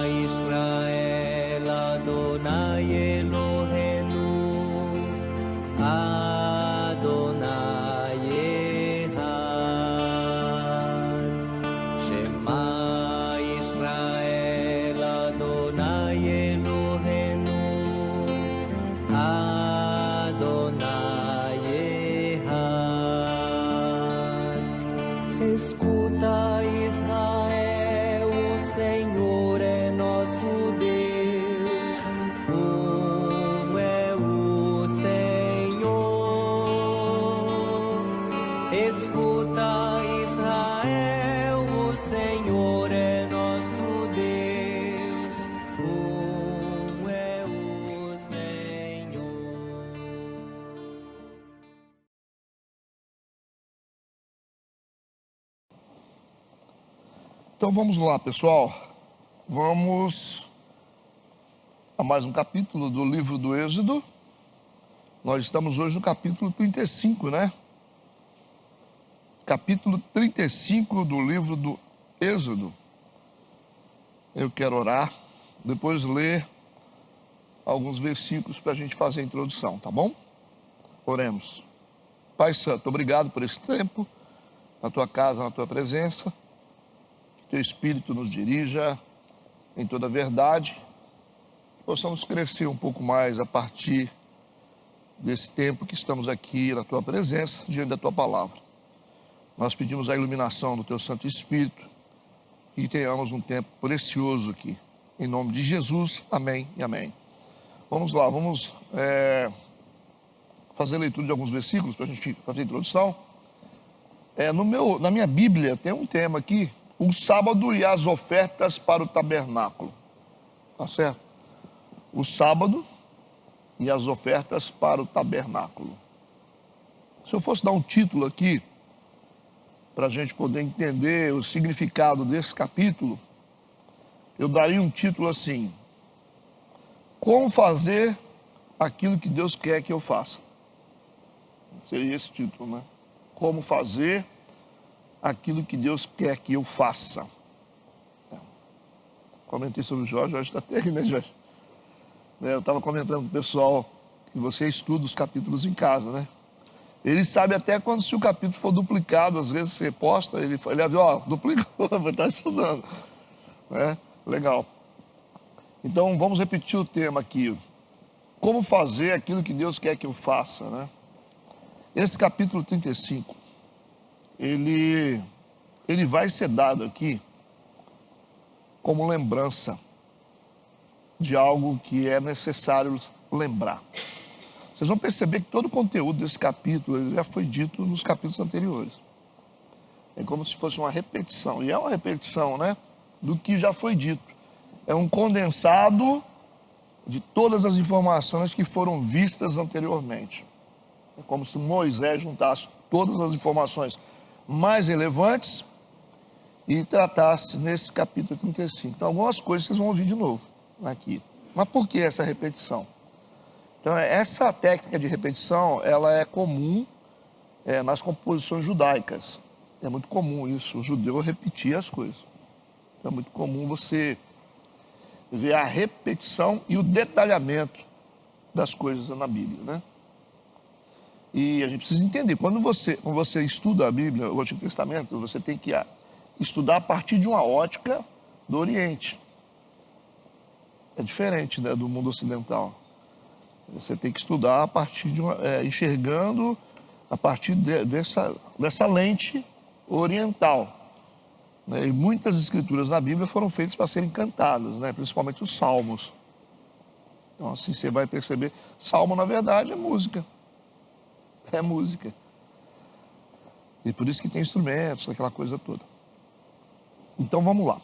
ישראל אדוני אלוהינו אדוני אחד. שמע ישראל אדוני אלוהינו אדוני אחד. Escuta, Israel, o Senhor é nosso Deus, é o Senhor. Escuta, Israel, o Senhor é nosso Deus, é o Senhor. Então vamos lá, pessoal. Vamos a mais um capítulo do livro do Êxodo. Nós estamos hoje no capítulo 35, né? Capítulo 35 do livro do Êxodo. Eu quero orar, depois ler alguns versículos para a gente fazer a introdução, tá bom? Oremos. Pai Santo, obrigado por esse tempo, na tua casa, na tua presença. Teu Espírito nos dirija em toda a verdade, que possamos crescer um pouco mais a partir desse tempo que estamos aqui na Tua presença, diante da Tua palavra. Nós pedimos a iluminação do Teu Santo Espírito e tenhamos um tempo precioso aqui. Em nome de Jesus, amém e amém. Vamos lá, vamos fazer a leitura de alguns versículos para a gente fazer a introdução. Na minha Bíblia tem um tema aqui, o sábado e as ofertas para o tabernáculo, tá certo? O sábado e as ofertas para o tabernáculo. Se eu fosse dar um título aqui, para a gente poder entender o significado desse capítulo, eu daria um título assim: como fazer aquilo que Deus quer que eu faça. Seria esse título, né? Como fazer aquilo que Deus quer que eu faça. Comentei sobre o Jorge está até aí, né, Jorge? Eu estava comentando com o pessoal que você estuda os capítulos em casa, né? Ele sabe até quando, se o capítulo for duplicado, às vezes você posta, ele avisa, ó, duplicou, vai estar estudando. Né? Legal. Então, vamos repetir o tema aqui. Como fazer aquilo que Deus quer que eu faça, né? Esse capítulo 35, ele vai ser dado aqui como lembrança de algo que é necessário lembrar. Vocês vão perceber que todo o conteúdo desse capítulo ele já foi dito nos capítulos anteriores. É como se fosse uma repetição, e é uma repetição, né, do que já foi dito. É um condensado de todas as informações que foram vistas anteriormente. É como se Moisés juntasse todas as informações mais relevantes e tratasse nesse capítulo 35. Então, algumas coisas vocês vão ouvir de novo aqui. Mas por que essa repetição? Então, essa técnica de repetição, ela é comum nas composições judaicas. É muito comum isso, o judeu repetir as coisas. É muito comum você ver a repetição e o detalhamento das coisas na Bíblia, né? E a gente precisa entender, quando você estuda a Bíblia, o Antigo Testamento, você tem que estudar a partir de uma ótica do Oriente. É diferente, né, do mundo ocidental. Você tem que estudar a partir de enxergando a partir dessa lente oriental. Né? E muitas escrituras na Bíblia foram feitas para serem cantadas, né? Principalmente os salmos. Então, assim, você vai perceber, salmo, na verdade, é música. É música. E por isso que tem instrumentos, aquela coisa toda. Então vamos lá.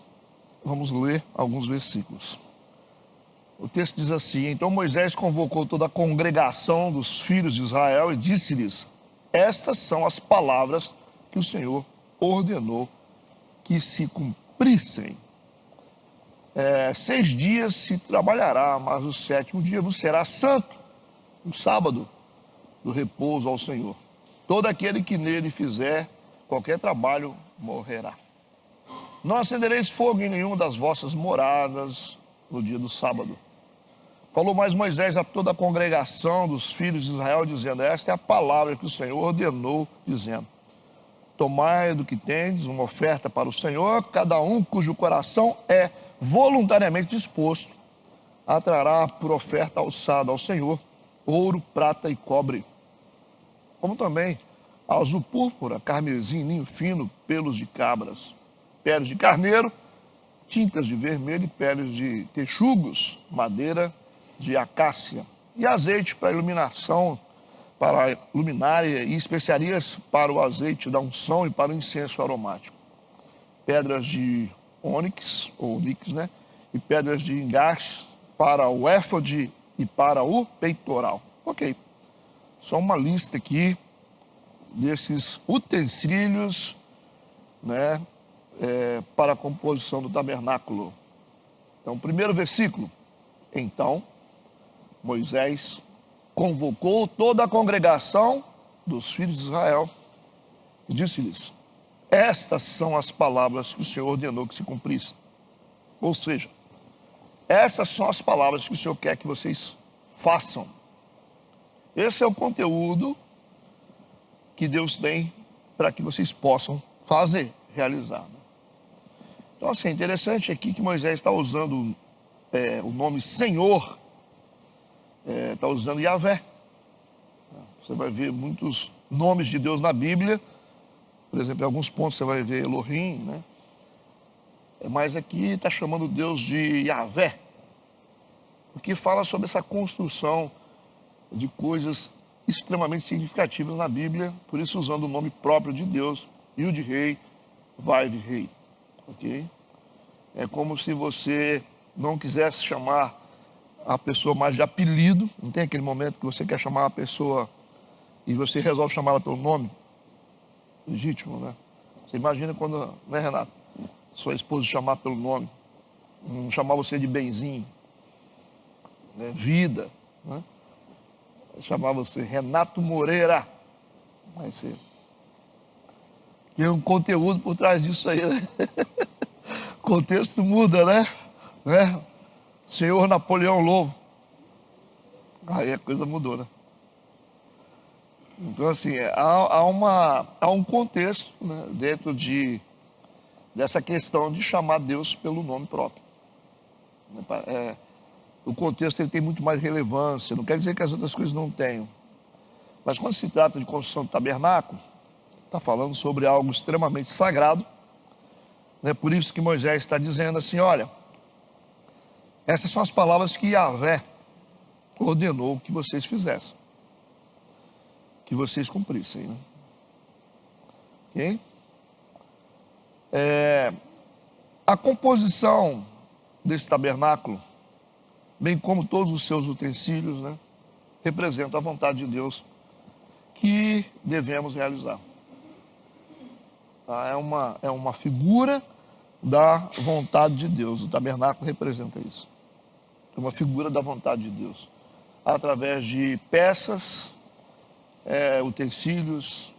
Vamos ler alguns versículos. O texto diz assim: então Moisés convocou toda a congregação dos filhos de Israel e disse-lhes: estas são as palavras que o Senhor ordenou que se cumprissem. 6 dias se trabalhará, mas o 7º dia vos será santo, o sábado do repouso ao Senhor. Todo aquele que nele fizer qualquer trabalho morrerá. Não acendereis fogo em nenhuma das vossas moradas no dia do sábado. Falou mais Moisés a toda a congregação dos filhos de Israel, dizendo: esta é a palavra que o Senhor ordenou, dizendo: tomai do que tendes uma oferta para o Senhor, cada um cujo coração é voluntariamente disposto, atrará por oferta alçada ao Senhor ouro, prata e cobre, como também azul púrpura, carmesim, linho fino, pelos de cabras, peles de carneiro, tintas de vermelho e peles de texugos, madeira de acácia, e azeite para iluminação, para a luminária, e especiarias para o azeite da unção e para o incenso aromático. Pedras de ônix, ou onix, né? E pedras de engaste para o éfode e para o peitoral. Ok. Só uma lista aqui desses utensílios, né? Para a composição do tabernáculo. Então, primeiro versículo. Então, Moisés convocou toda a congregação dos filhos de Israel e disse-lhes: estas são as palavras que o Senhor ordenou que se cumprissem. Ou seja, essas são as palavras que o Senhor quer que vocês façam. Esse é o conteúdo que Deus tem para que vocês possam fazer, realizar. Então, assim, é interessante aqui que Moisés está usando o nome Senhor, está usando Yahvé. Você vai ver muitos nomes de Deus na Bíblia. Por exemplo, em alguns pontos você vai ver Elohim, né? Mas aqui está chamando Deus de Yahvé, porque fala sobre essa construção de coisas extremamente significativas na Bíblia, por isso usando o nome próprio de Deus, Yud Rei, Vav Rei, ok? É como se você não quisesse chamar a pessoa mais de apelido. Não tem aquele momento que você quer chamar a pessoa e você resolve chamá-la pelo nome legítimo, né? Você imagina quando, né, Renato, sua esposa chamar pelo nome, não chamar você de Benzinho, né? Vida, né? Chamar você Renato Moreira, vai ser. Tem um conteúdo por trás disso aí, né? O contexto muda, né? Senhor Napoleão Lobo. Aí a coisa mudou, né? Então, assim, há um contexto, né, dentro dessa questão de chamar Deus pelo nome próprio. O contexto ele tem muito mais relevância, não quer dizer que as outras coisas não tenham. Mas quando se trata de construção do tabernáculo, está falando sobre algo extremamente sagrado, né? Por isso que Moisés está dizendo assim: olha, essas são as palavras que Yahvé ordenou que vocês fizessem, que vocês cumprissem, né? Ok? A composição desse tabernáculo, bem como todos os seus utensílios, né, representa a vontade de Deus que devemos realizar. Tá? É uma figura da vontade de Deus. O tabernáculo representa isso. É uma figura da vontade de Deus. Através de peças, utensílios,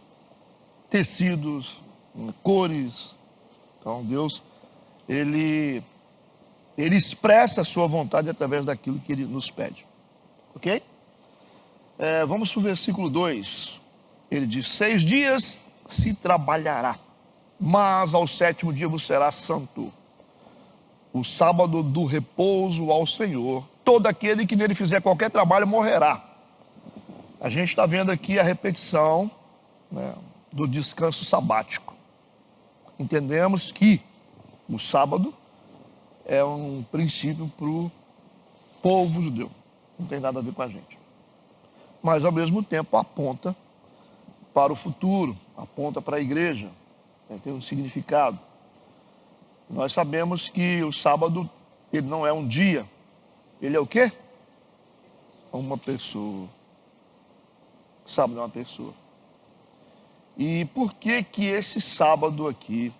tecidos, cores. Então Deus, ele expressa a sua vontade através daquilo que ele nos pede. Ok? Vamos para o versículo 2. Ele diz: 6 dias se trabalhará, mas ao 7º dia vos será santo, o sábado do repouso ao Senhor. Todo aquele que nele fizer qualquer trabalho morrerá. A gente está vendo aqui a repetição, né, do descanso sabático. Entendemos que o sábado é um princípio para o povo judeu, não tem nada a ver com a gente. Mas ao mesmo tempo aponta para o futuro, aponta para a igreja, né, tem um significado. Nós sabemos que o sábado, ele não é um dia, ele é o quê? Uma pessoa. O sábado é uma pessoa. E por que que esse sábado aqui,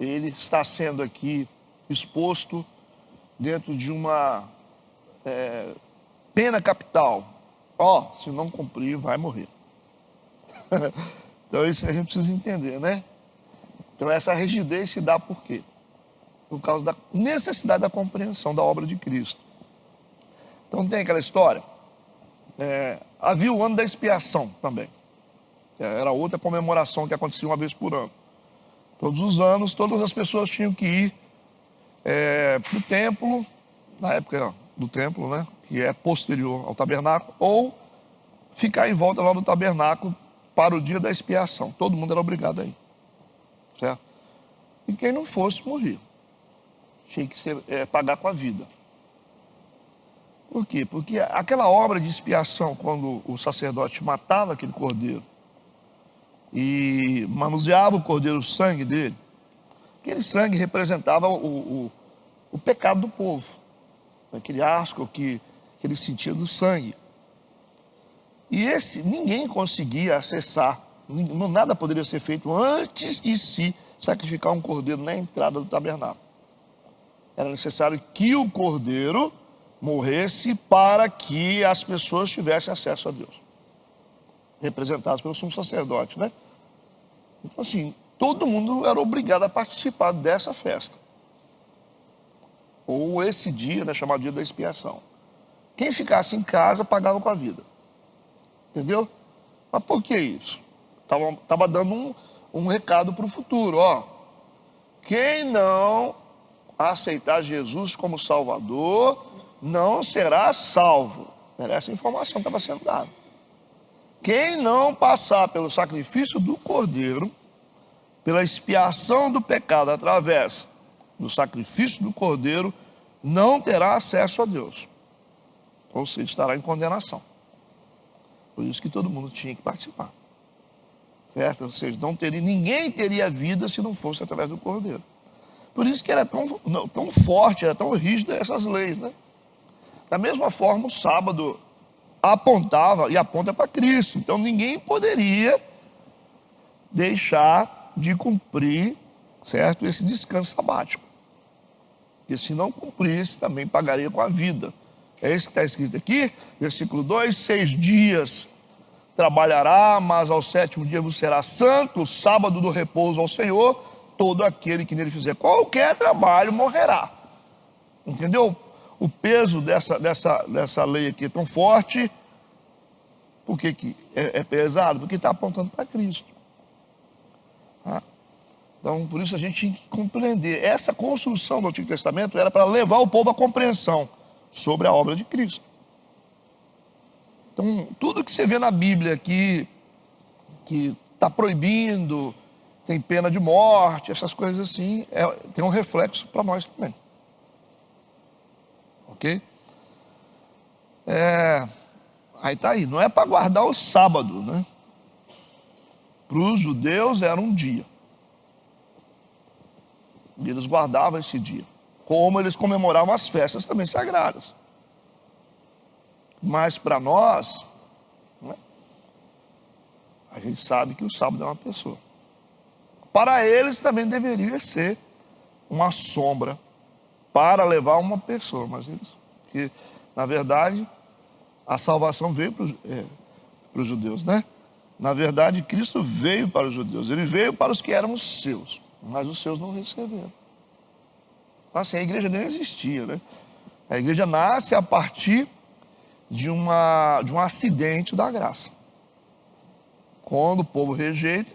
ele está sendo aqui exposto dentro de uma pena capital? Se não cumprir, vai morrer. Então isso a gente precisa entender, né? Então essa rigidez se dá por quê? por causa da necessidade da compreensão da obra de Cristo. Então tem aquela história, havia o ano da expiação também, era outra comemoração que acontecia uma vez por ano. Todos os anos, todas as pessoas tinham que ir para o templo, na época do templo, né, que é posterior ao tabernáculo, ou ficar em volta lá do tabernáculo para o dia da expiação. Todo mundo era obrigado a ir, certo? E quem não fosse, morria. Tinha que pagar com a vida. Por quê? Porque aquela obra de expiação, quando o sacerdote matava aquele cordeiro e manuseava o cordeiro, o sangue dele, aquele sangue representava o pecado do povo, aquele asco que ele sentia do sangue. E ninguém conseguia acessar, nada poderia ser feito antes de se sacrificar um cordeiro na entrada do tabernáculo. Era necessário que o cordeiro morresse para que as pessoas tivessem acesso a Deus, representados pelo sumo sacerdote, né? Então assim, todo mundo era obrigado a participar dessa festa, ou esse dia, né, chamado dia da expiação. Quem ficasse em casa pagava com a vida, entendeu? Mas por que isso? Estava dando um recado para o futuro, ó. Quem não aceitar Jesus como Salvador não será salvo. Era essa informação que estava sendo dada. Quem não passar pelo sacrifício do cordeiro, pela expiação do pecado através do sacrifício do cordeiro, não terá acesso a Deus. Ou seja, estará em condenação. Por isso que todo mundo tinha que participar, certo? Ou seja, ninguém teria vida se não fosse através do cordeiro. Por isso que era tão forte, era tão rígida essas leis, né? Da mesma forma, o sábado apontava e aponta para Cristo. Então ninguém poderia deixar de cumprir, certo, esse descanso sabático. Porque se não cumprisse, também pagaria com a vida. É isso que está escrito aqui, versículo 2: 6 dias trabalhará, mas ao 7º dia vos será santo, o sábado do repouso ao Senhor. Todo aquele que nele fizer qualquer trabalho morrerá. Entendeu? O peso dessa lei aqui é tão forte. Por que é pesado? Porque está apontando para Cristo. Tá? Então, por isso a gente tinha que compreender. Essa construção do Antigo Testamento era para levar o povo à compreensão sobre a obra de Cristo. Então, tudo que você vê na Bíblia que está proibindo, tem pena de morte, essas coisas assim, tem um reflexo para nós também. Ok? Aí está aí, não é para guardar o sábado, né? Para os judeus era um dia. E eles guardavam esse dia. Como eles comemoravam as festas também sagradas. Mas para nós, né, a gente sabe que o sábado é uma pessoa. Para eles também deveria ser uma sombra para levar uma pessoa. Mas que na verdade a salvação veio para os judeus, né? Na verdade, Cristo veio para os judeus. Ele veio para os que eram os seus, mas os seus não receberam. Assim, a igreja nem existia, né? A igreja nasce a partir de um acidente da graça. Quando o povo rejeita,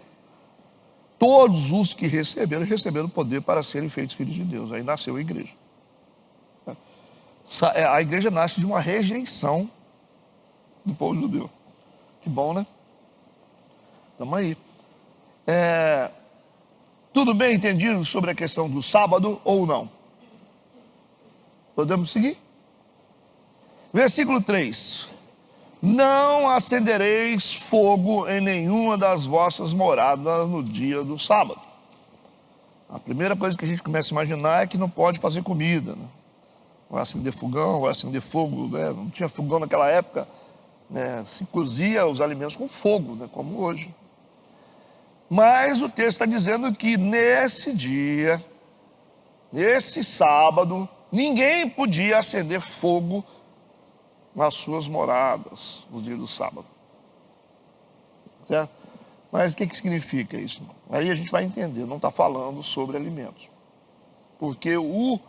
todos os que receberam poder para serem feitos filhos de Deus. Aí nasceu a igreja. A igreja nasce de uma rejeição do povo judeu. Que bom, né? Estamos aí. Tudo bem entendido sobre a questão do sábado ou não? Podemos seguir? Versículo 3: não acendereis fogo em nenhuma das vossas moradas no dia do sábado. A primeira coisa que a gente começa a imaginar é que não pode fazer comida, né? Vai acender fogão, vai acender fogo, né? Não tinha fogão naquela época, né? Se cozia os alimentos com fogo, né? Como hoje. Mas o texto está dizendo que nesse dia, nesse sábado, ninguém podia acender fogo nas suas moradas no dia do sábado. Certo? Mas o que significa isso? Aí a gente vai entender, não está falando sobre alimentos. Porque o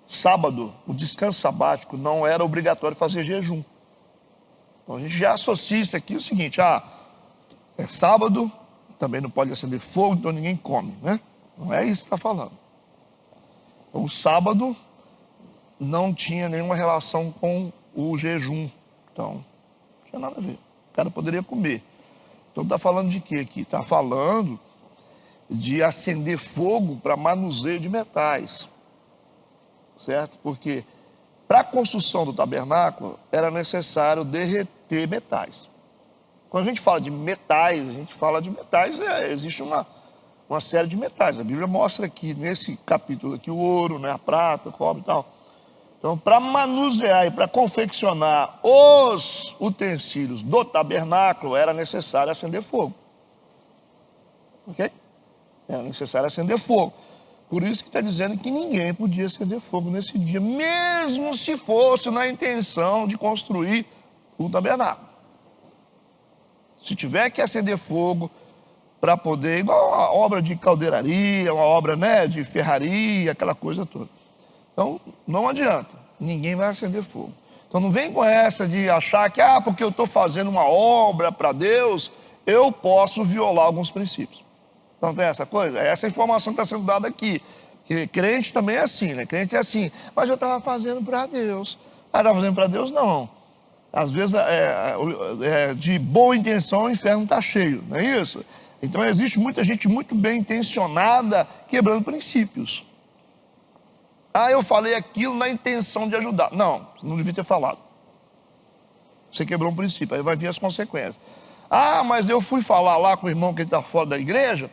sábado, o descanso sabático, não era obrigatório fazer jejum. Então a gente já associa isso aqui o seguinte: é sábado, também não pode acender fogo, então ninguém come, né? Não é isso que está falando. Então, o sábado não tinha nenhuma relação com o jejum. Então, não tinha nada a ver. O cara poderia comer. Então está falando de quê aqui? Está falando de acender fogo para manuseio de metais. Certo? Porque para a construção do tabernáculo era necessário derreter metais. Quando a gente fala de metais, existe uma série de metais. A Bíblia mostra aqui, nesse capítulo aqui, o ouro, né, a prata, o cobre e tal. Então, para manusear e para confeccionar os utensílios do tabernáculo, era necessário acender fogo. Ok? Era necessário acender fogo. Por isso que está dizendo que ninguém podia acender fogo nesse dia, mesmo se fosse na intenção de construir o tabernáculo. Se tiver que acender fogo para poder, igual uma obra de caldeiraria, uma obra, né, de ferraria, aquela coisa toda. Então, não adianta, ninguém vai acender fogo. Então, não vem com essa de achar que, porque eu estou fazendo uma obra para Deus, eu posso violar alguns princípios. Então, tem essa coisa? É essa informação que está sendo dada aqui. Que crente também é assim, né? Crente é assim, mas eu estava fazendo para Deus. Estava fazendo para Deus? Não. Às vezes, de boa intenção, o inferno está cheio, não é isso? Então, existe muita gente muito bem intencionada quebrando princípios. Eu falei aquilo na intenção de ajudar. Não, não devia ter falado. Você quebrou um princípio, aí vai vir as consequências. Mas eu fui falar lá com o irmão que está fora da igreja,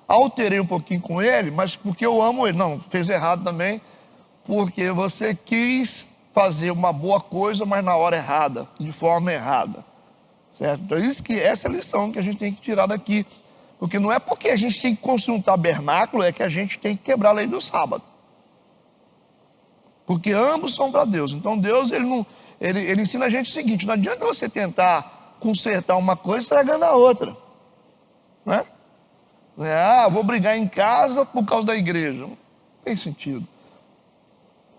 alterei um pouquinho com ele, mas porque eu amo ele. Não, fez errado também, porque você quis fazer uma boa coisa, mas na hora errada, de forma errada. Certo? Então, essa é a lição que a gente tem que tirar daqui. Porque não é porque a gente tem que construir um tabernáculo, é que a gente tem que quebrar a lei do sábado. Porque ambos são para Deus. Então Deus, ele ensina a gente o seguinte: não adianta você tentar consertar uma coisa estragando a outra. Né? Vou brigar em casa por causa da igreja. Não tem sentido.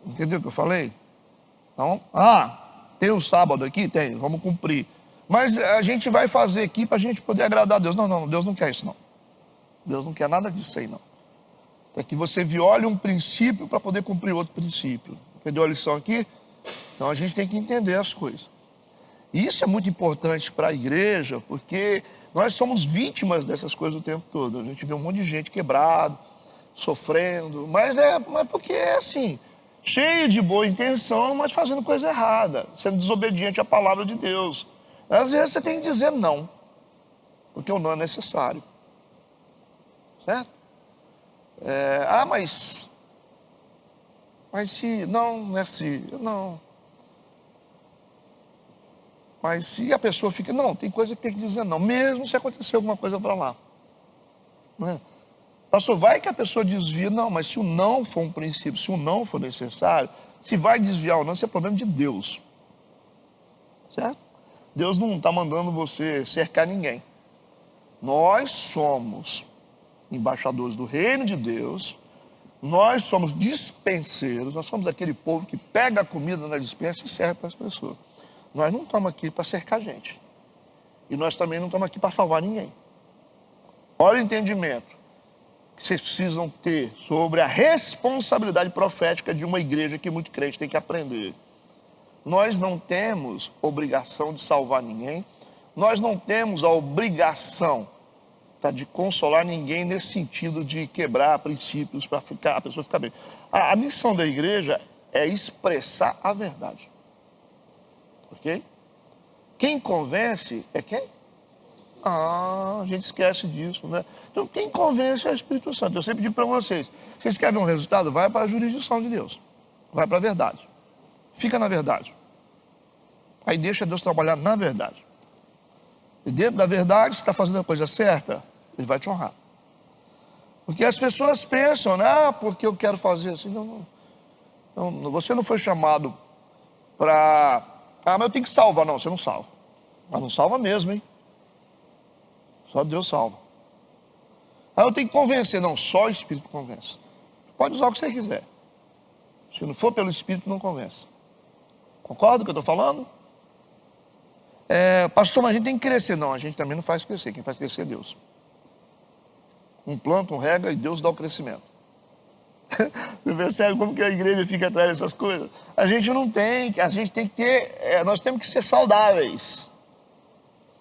Entendeu o que eu falei? Então, tem um sábado aqui? Tem, vamos cumprir. Mas a gente vai fazer aqui para a gente poder agradar a Deus. Não, Deus não quer isso não. Deus não quer nada disso aí não. É que você viole um princípio para poder cumprir outro princípio. Entendeu a lição aqui? Então a gente tem que entender as coisas. E isso é muito importante para a igreja, porque nós somos vítimas dessas coisas o tempo todo. A gente vê um monte de gente quebrado, sofrendo, mas porque é assim, cheio de boa intenção, mas fazendo coisa errada, sendo desobediente à palavra de Deus. Às vezes você tem que dizer não, porque o não é necessário. Certo? Mas se, não é se, não. Mas se a pessoa fica, não, tem coisa que tem que dizer não, mesmo se acontecer alguma coisa para lá. Né? Pastor, vai que a pessoa desvia, não, mas se o não for um princípio, se o não for necessário, se vai desviar ou não, isso é problema de Deus. Certo? Deus não está mandando você cercar ninguém. Nós somos embaixadores do reino de Deus, nós somos dispenseiros, nós somos aquele povo que pega a comida na dispensa e serve para as pessoas. Nós não estamos aqui para cercar gente. E nós também não estamos aqui para salvar ninguém. Olha o entendimento que vocês precisam ter sobre a responsabilidade profética de uma igreja que muito crente tem que aprender. Nós não temos obrigação de salvar ninguém, nós não temos a obrigação de consolar ninguém nesse sentido de quebrar princípios para a pessoa ficar bem. A missão da igreja é expressar a verdade. Ok? Quem convence é quem? A gente esquece disso, né? Então quem convence é o Espírito Santo. Eu sempre digo para vocês: vocês querem ver um resultado? Vai para a jurisdição de Deus. Vai para a verdade. Fica na verdade. Aí deixa Deus trabalhar na verdade. E dentro da verdade, se está fazendo a coisa certa, Ele vai te honrar. Porque as pessoas pensam, né? Porque eu quero fazer assim. Não, você não foi chamado para... mas eu tenho que salvar. Não, você não salva. Mas não salva mesmo, hein? Só Deus salva. Eu tenho que convencer. Não, só o Espírito convence. Pode usar o que você quiser. Se não for pelo Espírito, não convence. Concorda com o que eu estou falando? Pastor, mas a gente tem que crescer. Não, a gente também não faz crescer. Quem faz crescer é Deus. Um planta, um rega e Deus dá o crescimento. Você percebe como que a igreja fica atrás dessas coisas? A gente não tem, a gente tem que ter, nós temos que ser saudáveis.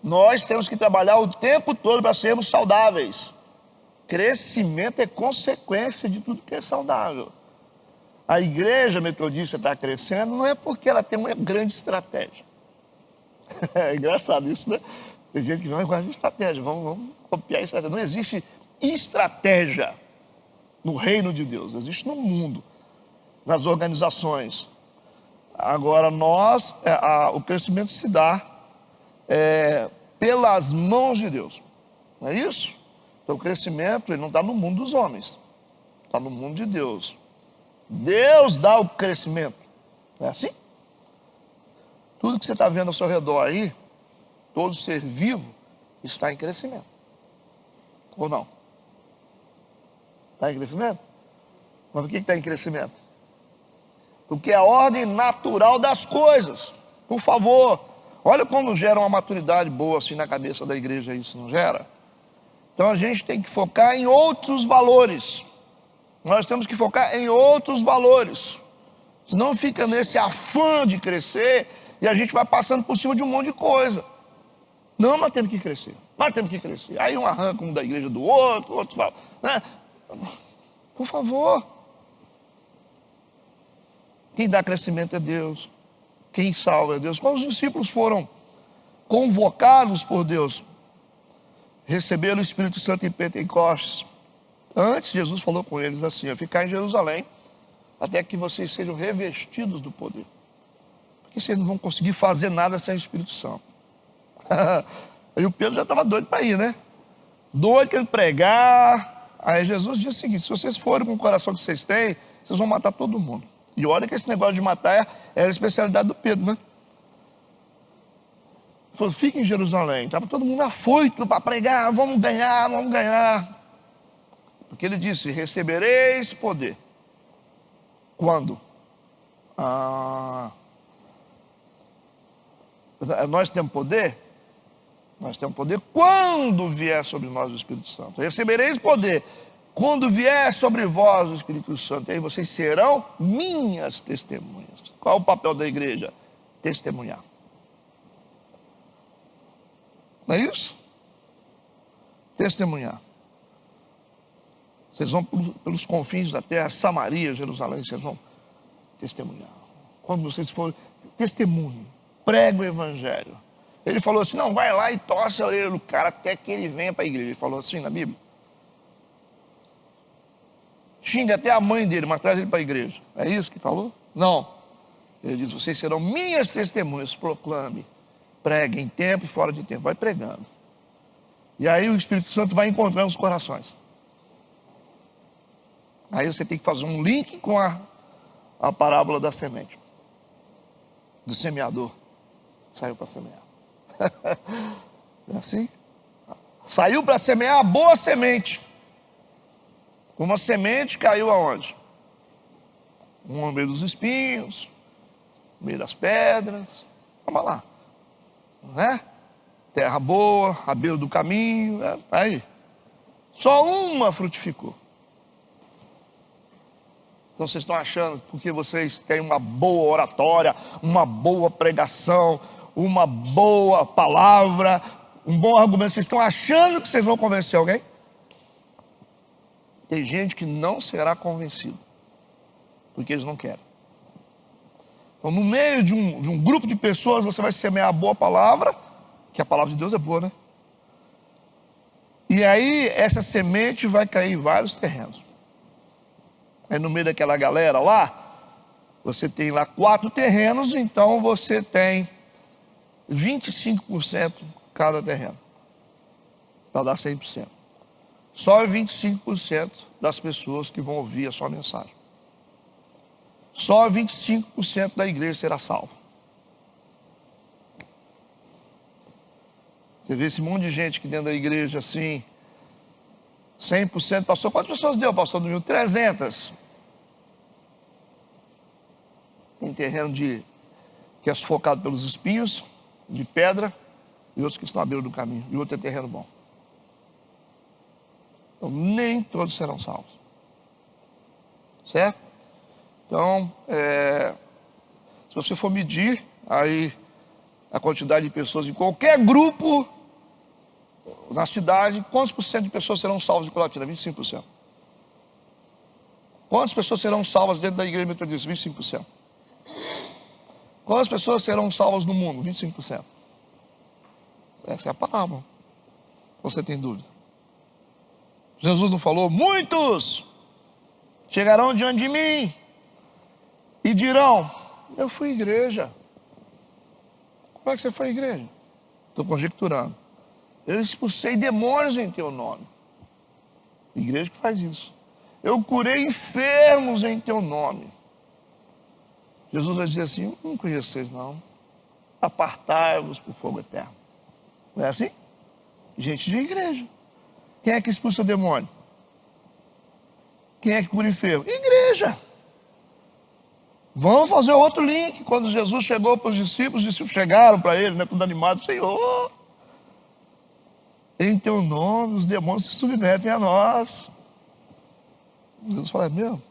Nós temos que trabalhar o tempo todo para sermos saudáveis. Crescimento é consequência de tudo que é saudável. A igreja metodista está crescendo não é porque ela tem uma grande estratégia. É engraçado isso, né? Tem gente que não gosta de estratégia, vamos copiar isso. Não existe estratégia no reino de Deus, existe no mundo, nas organizações. Agora o crescimento se dá pelas mãos de Deus, não é isso? Então o crescimento ele não está no mundo dos homens, está no mundo de Deus. Deus dá o crescimento, não é assim? Tudo que você está vendo ao seu redor aí, todo ser vivo está em crescimento, ou não? Está em crescimento? Mas por que está em crescimento? Porque é a ordem natural das coisas. Por favor, olha como gera uma maturidade boa assim na cabeça da igreja, isso não gera? Então a gente tem que focar em outros valores. Nós temos que focar em outros valores. Senão fica nesse afã de crescer e a gente vai passando por cima de um monte de coisa. Não, nós temos que crescer. Nós temos que crescer. Aí um arranca um da igreja do outro, o outro fala, né? Por favor. Quem dá crescimento é Deus. Quem salva é Deus. Quando os discípulos foram convocados por Deus, receberam o Espírito Santo em Pentecostes, antes Jesus falou com eles assim: ficar em Jerusalém até que vocês sejam revestidos do poder, porque vocês não vão conseguir fazer nada sem o Espírito Santo. Aí o Pedro já estava doido para ir, né? Doido querendo pregar. Aí Jesus disse o seguinte: se vocês forem com o coração que vocês têm, vocês vão matar todo mundo. E olha que esse negócio de matar era a especialidade do Pedro, né? Ele falou: fica em Jerusalém. Estava todo mundo afoito para pregar, vamos ganhar, vamos ganhar. Porque ele disse: recebereis poder. Quando? Nós temos poder? Nós temos poder quando vier sobre nós o Espírito Santo. Recebereis poder quando vier sobre vós o Espírito Santo. E aí vocês serão minhas testemunhas. Qual é o papel da igreja? Testemunhar. Não é isso? Testemunhar. Vocês vão pelos confins da terra, Samaria, Jerusalém, vocês vão testemunhar. Quando vocês forem, testemunho, prega o evangelho. Ele falou assim: não, vai lá e torce a orelha do cara até que ele venha para a igreja. Ele falou assim na Bíblia. Xinga até a mãe dele, mas traz ele para a igreja. É isso que falou? Não. Ele diz: vocês serão minhas testemunhas. Proclame, pregue em tempo e fora de tempo. Vai pregando. E aí o Espírito Santo vai encontrando os corações. Aí você tem que fazer um link com a parábola da semente. Do semeador. Saiu para semear. É assim? Saiu para semear a boa semente. Uma semente caiu aonde? No meio dos espinhos, no meio das pedras. Vamos lá. Né? Terra boa, à beira do caminho. Aí. Só uma frutificou. Então vocês estão achando, porque vocês têm uma boa oratória, uma boa pregação, uma boa palavra, um bom argumento, vocês estão achando que vocês vão convencer alguém? Tem gente que não será convencido, porque eles não querem. Então no meio de um grupo de pessoas, você vai semear a boa palavra, que a palavra de Deus é boa, né? E aí essa semente vai cair em vários terrenos. Aí no meio daquela galera lá, você tem lá 4 terrenos, então você tem 25% cada terreno, para dar 100%. Só 25% das pessoas que vão ouvir a sua mensagem. Só 25% da igreja será salva. Você vê esse monte de gente aqui dentro da igreja assim, 100%, pastor, quantas pessoas deu, pastor? 300. tem terreno que é sufocado pelos espinhos, de pedra, e outros que estão à beira do caminho, e outro é terreno bom. Então, nem todos serão salvos. Certo? Então, se você for medir aí a quantidade de pessoas em qualquer grupo na cidade, quantos por cento de pessoas serão salvas de Colatina? 25%. Quantas pessoas serão salvas dentro da igreja metodista? 25%. Quantas pessoas serão salvas no mundo? 25%. Essa é a palavra. Você tem dúvida? Jesus não falou? Muitos chegarão diante de mim e dirão: eu fui igreja. Como é que você foi igreja? Estou conjecturando. Eu expulsei demônios em teu nome. Igreja que faz isso. Eu curei enfermos em teu nome. Jesus vai dizer assim: não conheço vocês não. Apartai-vos para o fogo eterno. Não é assim? Gente de igreja. Quem é que expulsa o demônio? Quem é que cura enfermo? Igreja. Vamos fazer outro link. Quando Jesus chegou para os discípulos chegaram para ele, né, tudo animado: Senhor, em teu nome os demônios se submetem a nós. Jesus fala: meu,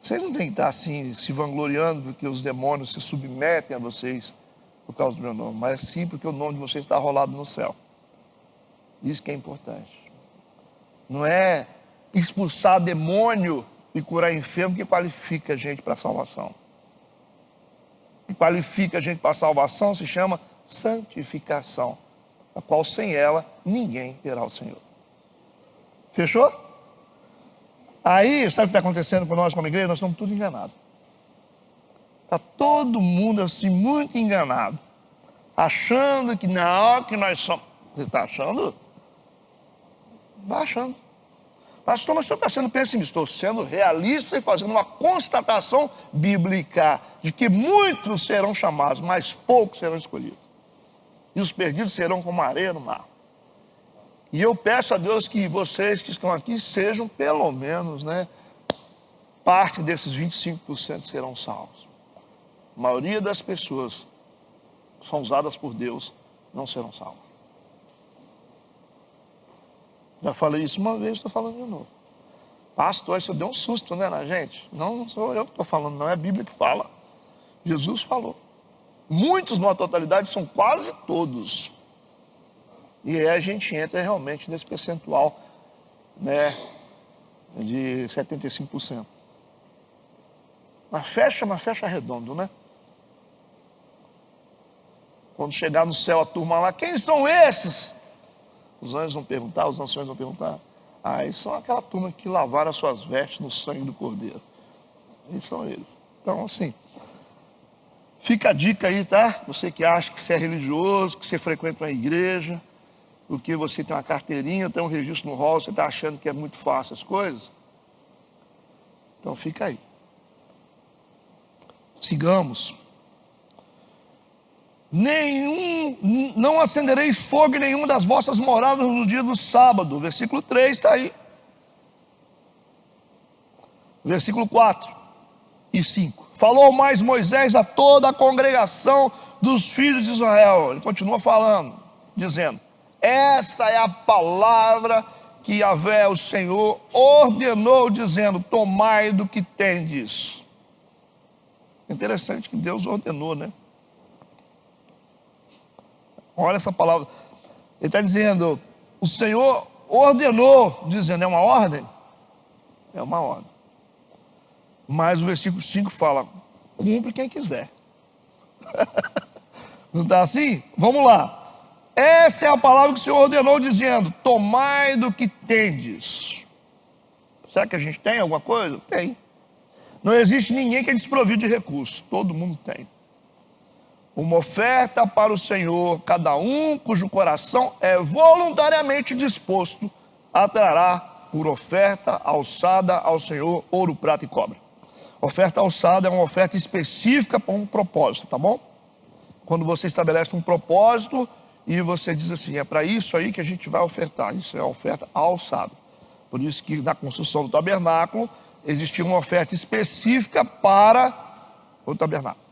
vocês não têm que estar assim, se vangloriando porque os demônios se submetem a vocês por causa do meu nome, mas sim porque o nome de vocês está rolado no céu. Isso que é importante. Não é expulsar demônio e curar enfermo que qualifica a gente para a salvação. O que qualifica a gente para a salvação se chama santificação, a qual sem ela ninguém verá o Senhor. Fechou? Aí, sabe o que está acontecendo com nós como igreja? Nós estamos tudo enganados. Está todo mundo assim, muito enganado. Achando que não, que nós somos. Você está achando? Vai achando. Pastor, mas o senhor está sendo pessimista. Estou sendo realista e fazendo uma constatação bíblica de que muitos serão chamados, mas poucos serão escolhidos. E os perdidos serão como areia no mar. E eu peço a Deus que vocês que estão aqui sejam pelo menos, né, parte desses 25% serão salvos. A maioria das pessoas que são usadas por Deus não serão salvas. Já falei isso uma vez, estou falando de novo. Pastor, isso deu um susto, né, na gente? Não sou eu que estou falando, não é a Bíblia que fala. Jesus falou. Muitos, numa totalidade, são quase todos. E aí a gente entra realmente nesse percentual, né, de 75%. Mas fecha redondo, né? Quando chegar no céu a turma lá: quem são esses? Os anjos vão perguntar, os anciões vão perguntar: ah, eles são aquela turma que lavaram as suas vestes no sangue do Cordeiro. Eles são eles. Então, assim, fica a dica aí, tá? Você que acha que você é religioso, que você frequenta uma igreja, porque você tem uma carteirinha, tem um registro no rol, você está achando que é muito fácil as coisas. Então fica aí. Sigamos. Não acendereis fogo em nenhuma das vossas moradas no dia do sábado. Versículo 3 está aí. Versículo 4 e 5. Falou mais Moisés a toda a congregação dos filhos de Israel. Ele continua falando, dizendo: esta é a palavra que Yahvé, o Senhor, ordenou, dizendo: tomai do que tendes. Interessante que Deus ordenou, né? Olha essa palavra. Ele está dizendo: o Senhor ordenou, dizendo, é uma ordem? É uma ordem. Mas o versículo 5 fala: cumpre quem quiser. Não está assim? Vamos lá. Esta é a palavra que o Senhor ordenou, dizendo: tomai do que tendes. Será que a gente tem alguma coisa? Tem. Não existe ninguém que é desprovido de recursos. Todo mundo tem. Uma oferta para o Senhor, cada um cujo coração é voluntariamente disposto a trará por oferta alçada ao Senhor ouro, prata e cobre. Oferta alçada é uma oferta específica para um propósito, tá bom? Quando você estabelece um propósito e você diz assim: é para isso aí que a gente vai ofertar. Isso é a oferta alçada. Por isso que na construção do tabernáculo existia uma oferta específica para outro tabernáculo.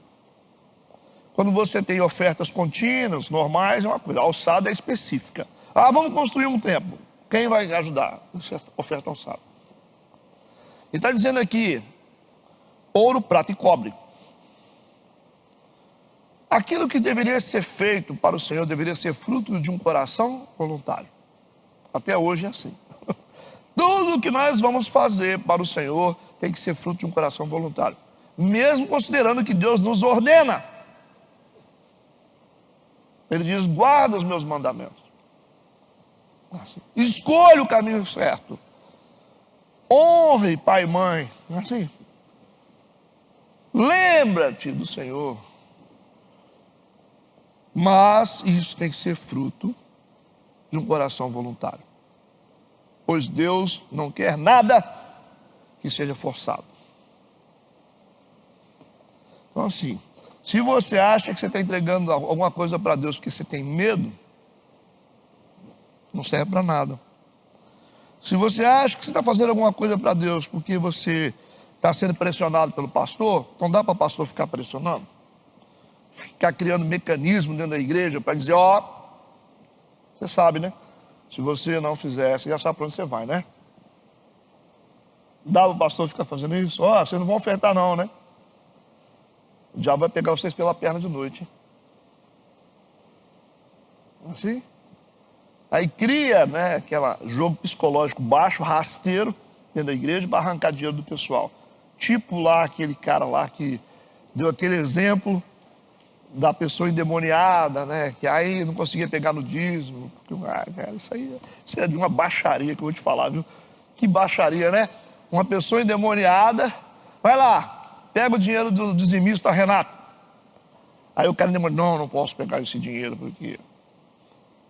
Quando você tem ofertas contínuas, normais, é uma coisa. A alçada é específica. Ah, vamos construir um templo. Quem vai ajudar? Isso é oferta alçada. Ele está dizendo aqui, ouro, prata e cobre. Aquilo que deveria ser feito para o Senhor deveria ser fruto de um coração voluntário. Até hoje é assim. Tudo que nós vamos fazer para o Senhor tem que ser fruto de um coração voluntário. Mesmo considerando que Deus nos ordena. Ele diz, guarda os meus mandamentos. Assim. Escolha o caminho certo. Honre pai e mãe. Assim. Lembra-te do Senhor. Mas isso tem que ser fruto de um coração voluntário. Pois Deus não quer nada que seja forçado. Então assim, se você acha que você está entregando alguma coisa para Deus porque você tem medo, não serve para nada. Se você acha que você está fazendo alguma coisa para Deus porque você está sendo pressionado pelo pastor, não dá para o pastor ficar pressionando. Ficar criando mecanismo dentro da igreja para dizer, ó, você sabe, né? Se você não fizer, você já sabe para onde você vai, né? Dá para o pastor ficar fazendo isso? Ó, vocês não vão ofertar não, né? O diabo vai pegar vocês pela perna de noite. Assim? Aí cria, né, aquele jogo psicológico baixo, rasteiro, dentro da igreja, para arrancar dinheiro do pessoal. Tipo lá, aquele cara lá que deu aquele exemplo da pessoa endemoniada, né, que aí não conseguia pegar no dízimo. Cara, isso é de uma baixaria que eu vou te falar, viu? Que baixaria, né? Uma pessoa endemoniada, vai lá, pega o dinheiro do dizimista Renato. Aí o cara endemoniado, não posso pegar esse dinheiro porque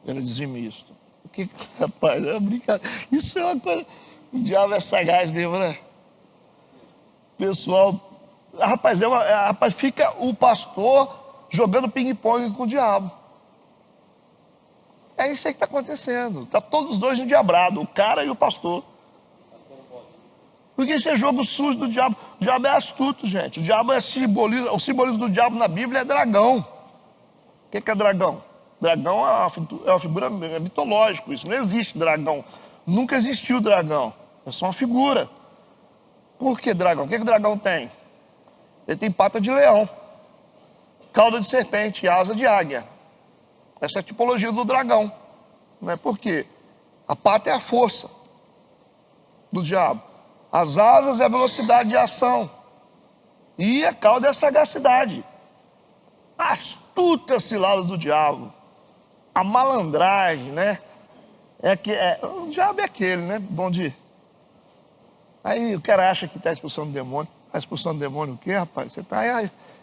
ele é dizimista. Que, rapaz, é brincadeira. Isso é uma coisa. O diabo é sagaz mesmo, né? Pessoal, rapaz, fica o pastor jogando ping-pong com o diabo. É isso aí que está acontecendo. Está todos os dois endiabrados, o cara e o pastor. Porque isso é jogo sujo do diabo. O diabo é astuto, gente. O diabo é simbolismo. O simbolismo do diabo na Bíblia é dragão. O que é dragão? Dragão é uma figura mitológica. Isso não existe dragão. Nunca existiu dragão. É só uma figura. Por que dragão? O que o dragão tem? Ele tem pata de leão, cauda de serpente e asa de águia. Essa é a tipologia do dragão. Né? Por quê? A pata é a força do diabo. As asas é a velocidade de ação. E a cauda é a sagacidade. Astutas ciladas do diabo. A malandragem, né? O diabo é aquele, né? Bom dia. Aí o cara acha que está expulsando o demônio. Está expulsando o demônio o quê, rapaz? Você está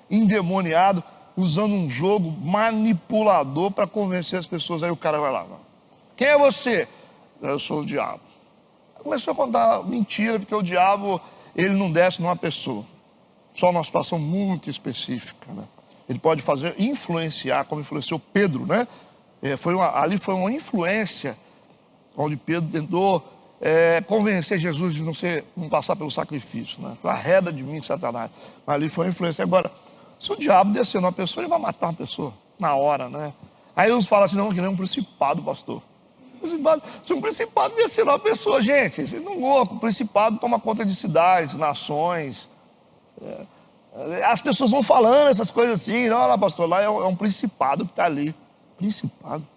endemoniado, usando um jogo manipulador para convencer as pessoas. Aí o cara vai lá. Quem é você? Eu sou o diabo. Começou a contar mentira, porque o diabo, ele não desce numa pessoa. Só numa situação muito específica, né? Ele pode influenciar, como influenciou Pedro, né? Ali foi uma influência, onde Pedro tentou convencer Jesus de não passar pelo sacrifício, né? Arreda de mim, Satanás. Mas ali foi uma influência. Agora, se o diabo descer numa pessoa, ele vai matar uma pessoa na hora, né? Aí uns falam assim, não, que nem um principado, pastor. Se um principado descer numa pessoa, gente, vocês não loucos. O principado toma conta de cidades, nações. As pessoas vão falando essas coisas assim, não, lá, pastor, lá é um principado que está ali. Principado?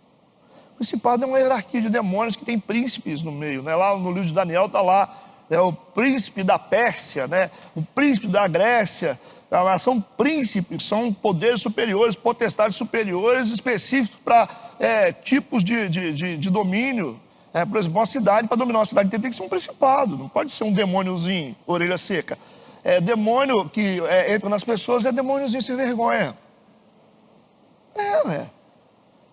Principado é uma hierarquia de demônios que tem príncipes no meio, né? Lá no livro de Daniel está lá, o príncipe da Pérsia, né? O príncipe da Grécia. São príncipes, são poderes superiores, potestades superiores específicos para tipos de domínio. Por exemplo, uma cidade, para dominar uma cidade tem que ser um principado, não pode ser um demôniozinho, orelha seca. Demônio que entra nas pessoas é demôniozinho sem vergonha.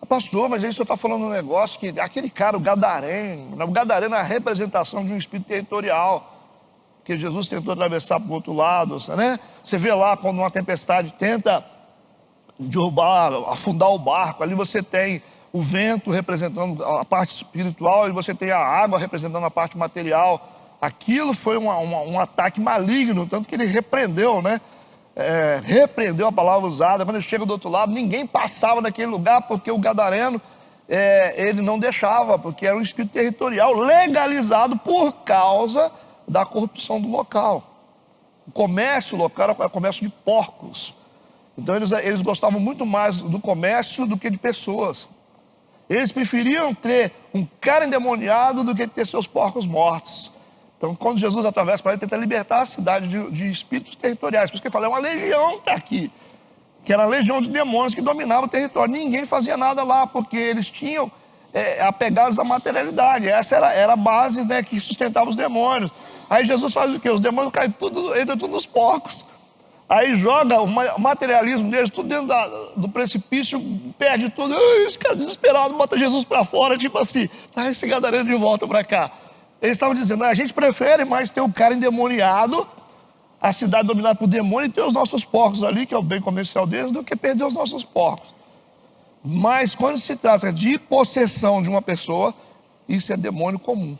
Pastor, mas aí o senhor está falando um negócio que aquele cara, o Gadareno é a representação de um espírito territorial. Que Jesus tentou atravessar para o outro lado, né? Você vê lá quando uma tempestade tenta derrubar, afundar o barco, ali você tem o vento representando a parte espiritual e você tem a água representando a parte material. Aquilo foi um ataque maligno, tanto que ele repreendeu, né? repreendeu a palavra usada. Quando ele chega do outro lado, ninguém passava naquele lugar, porque o gadareno, ele não deixava, porque era um espírito territorial legalizado por causa da corrupção do local. O comércio local era o comércio de porcos. Então eles gostavam muito mais do comércio do que de pessoas. Eles preferiam ter um cara endemoniado do que ter seus porcos mortos. Então, quando Jesus atravessa para ele, tenta libertar a cidade de espíritos territoriais. Por isso que ele fala, é uma legião que está aqui. Que era a legião de demônios que dominava o território. Ninguém fazia nada lá, porque eles tinham apegados à materialidade. Essa era a base, né, que sustentava os demônios. Aí Jesus faz o quê? Os demônios caem tudo, entram tudo nos porcos. Aí joga o materialismo deles tudo dentro do precipício, perde tudo. Esse cara desesperado bota Jesus para fora, tipo assim, tá esse gadareno de volta para cá. Eles estavam dizendo, a gente prefere mais ter um cara endemoniado, a cidade dominada por demônio, e ter os nossos porcos ali, que é o bem comercial deles, do que perder os nossos porcos. Mas quando se trata de possessão de uma pessoa, isso é demônio comum,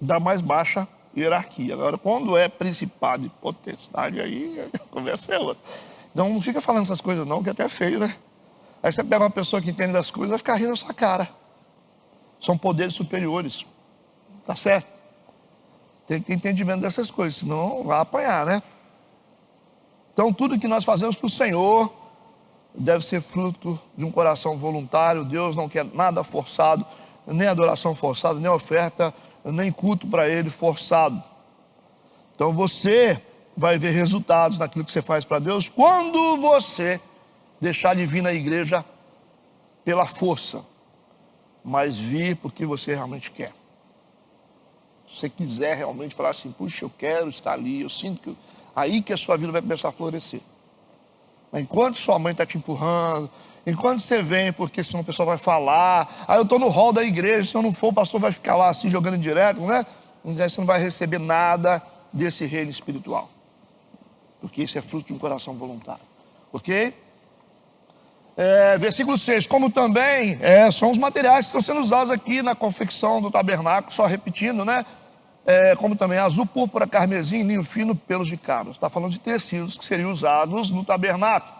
da mais baixa hierarquia. Agora, quando é principado e potestade, aí a conversa é outra. Então não fica falando essas coisas não, que é até feio, né? Aí você pega uma pessoa que entende das coisas, vai ficar rindo na sua cara. São poderes superiores. Tá certo? Tem que ter entendimento dessas coisas, senão vai apanhar, né? Então tudo que nós fazemos para o Senhor deve ser fruto de um coração voluntário. Deus não quer nada forçado, nem adoração forçada, nem oferta, nem culto para Ele forçado. Então você vai ver resultados naquilo que você faz para Deus quando você deixar de vir na igreja pela força, mas vir porque você realmente quer. Se você quiser realmente falar assim, puxa, eu quero estar ali, eu sinto que... Aí que a sua vida vai começar a florescer. Mas enquanto sua mãe está te empurrando, enquanto você vem, porque senão o pessoal vai falar, eu estou no hall da igreja, se eu não for, o pastor vai ficar lá assim, jogando direto, né? Mas aí você não vai receber nada desse reino espiritual. Porque isso é fruto de um coração voluntário. Ok? Versículo 6, como também são os materiais que estão sendo usados aqui na confecção do tabernáculo, só repetindo, né? Como também azul, púrpura, carmesim, linho fino, pelos de cabra. Está falando de tecidos que seriam usados no tabernáculo.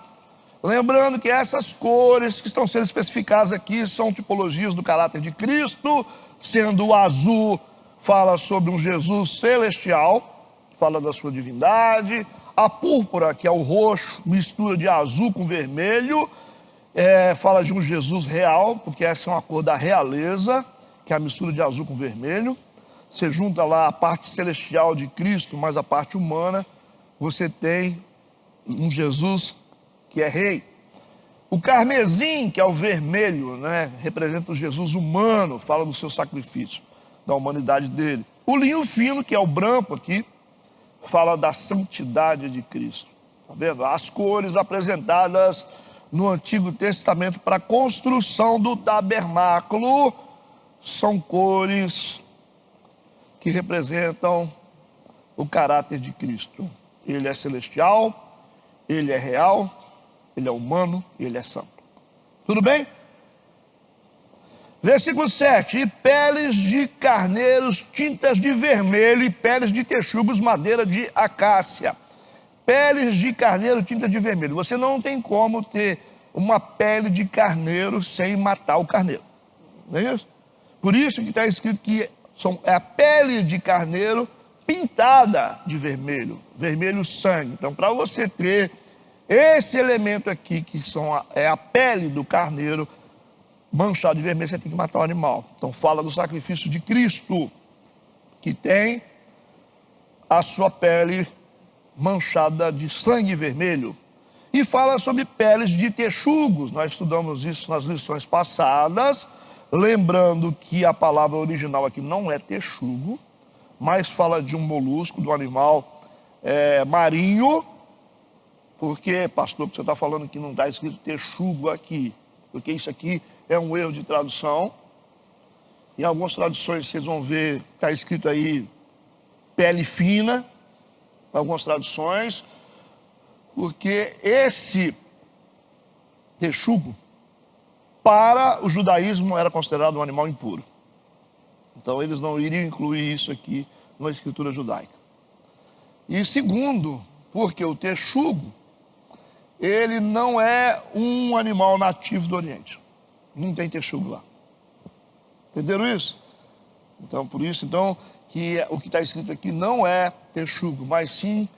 Lembrando que essas cores que estão sendo especificadas aqui são tipologias do caráter de Cristo, sendo o azul fala sobre um Jesus celestial, fala da sua divindade. A púrpura, que é o roxo, mistura de azul com vermelho, fala de um Jesus real, porque essa é uma cor da realeza, que é a mistura de azul com vermelho. Você junta lá a parte celestial de Cristo, mais a parte humana, você tem um Jesus que é rei. O carmesim, que é o vermelho, né, representa o Jesus humano, fala do seu sacrifício, da humanidade dele. O linho fino, que é o branco aqui, fala da santidade de Cristo. Tá vendo? As cores apresentadas no Antigo Testamento para a construção do tabernáculo são cores que representam o caráter de Cristo. Ele é celestial, ele é real, ele é humano e ele é santo. Tudo bem? Versículo 7. E peles de carneiros, tintas de vermelho, e peles de texugos, madeira de acácia. Peles de carneiro, tinta de vermelho. Você não tem como ter uma pele de carneiro sem matar o carneiro. Não é isso? Por isso que está escrito que é a pele de carneiro pintada de vermelho. Vermelho sangue. Então, para você ter esse elemento aqui, que é a pele do carneiro manchado de vermelho, você tem que matar o animal. Então fala do sacrifício de Cristo, que tem a sua pele manchada de sangue vermelho. E fala sobre peles de texugos. Nós estudamos isso nas lições passadas, lembrando que a palavra original aqui não é texugo, mas fala de um molusco, do animal marinho. Porque, pastor, que você está falando que não está escrito texugo aqui? Porque isso aqui é um erro de tradução. Em algumas traduções vocês vão ver, está escrito aí pele fina, algumas traduções, porque esse texugo, para o judaísmo, era considerado um animal impuro. Então eles não iriam incluir isso aqui na escritura judaica. E segundo Porque o texugo, ele não é um animal nativo do Oriente. Não tem texugo lá. Entenderam isso? Então, por isso, que o que está escrito aqui não é texugo, mas sim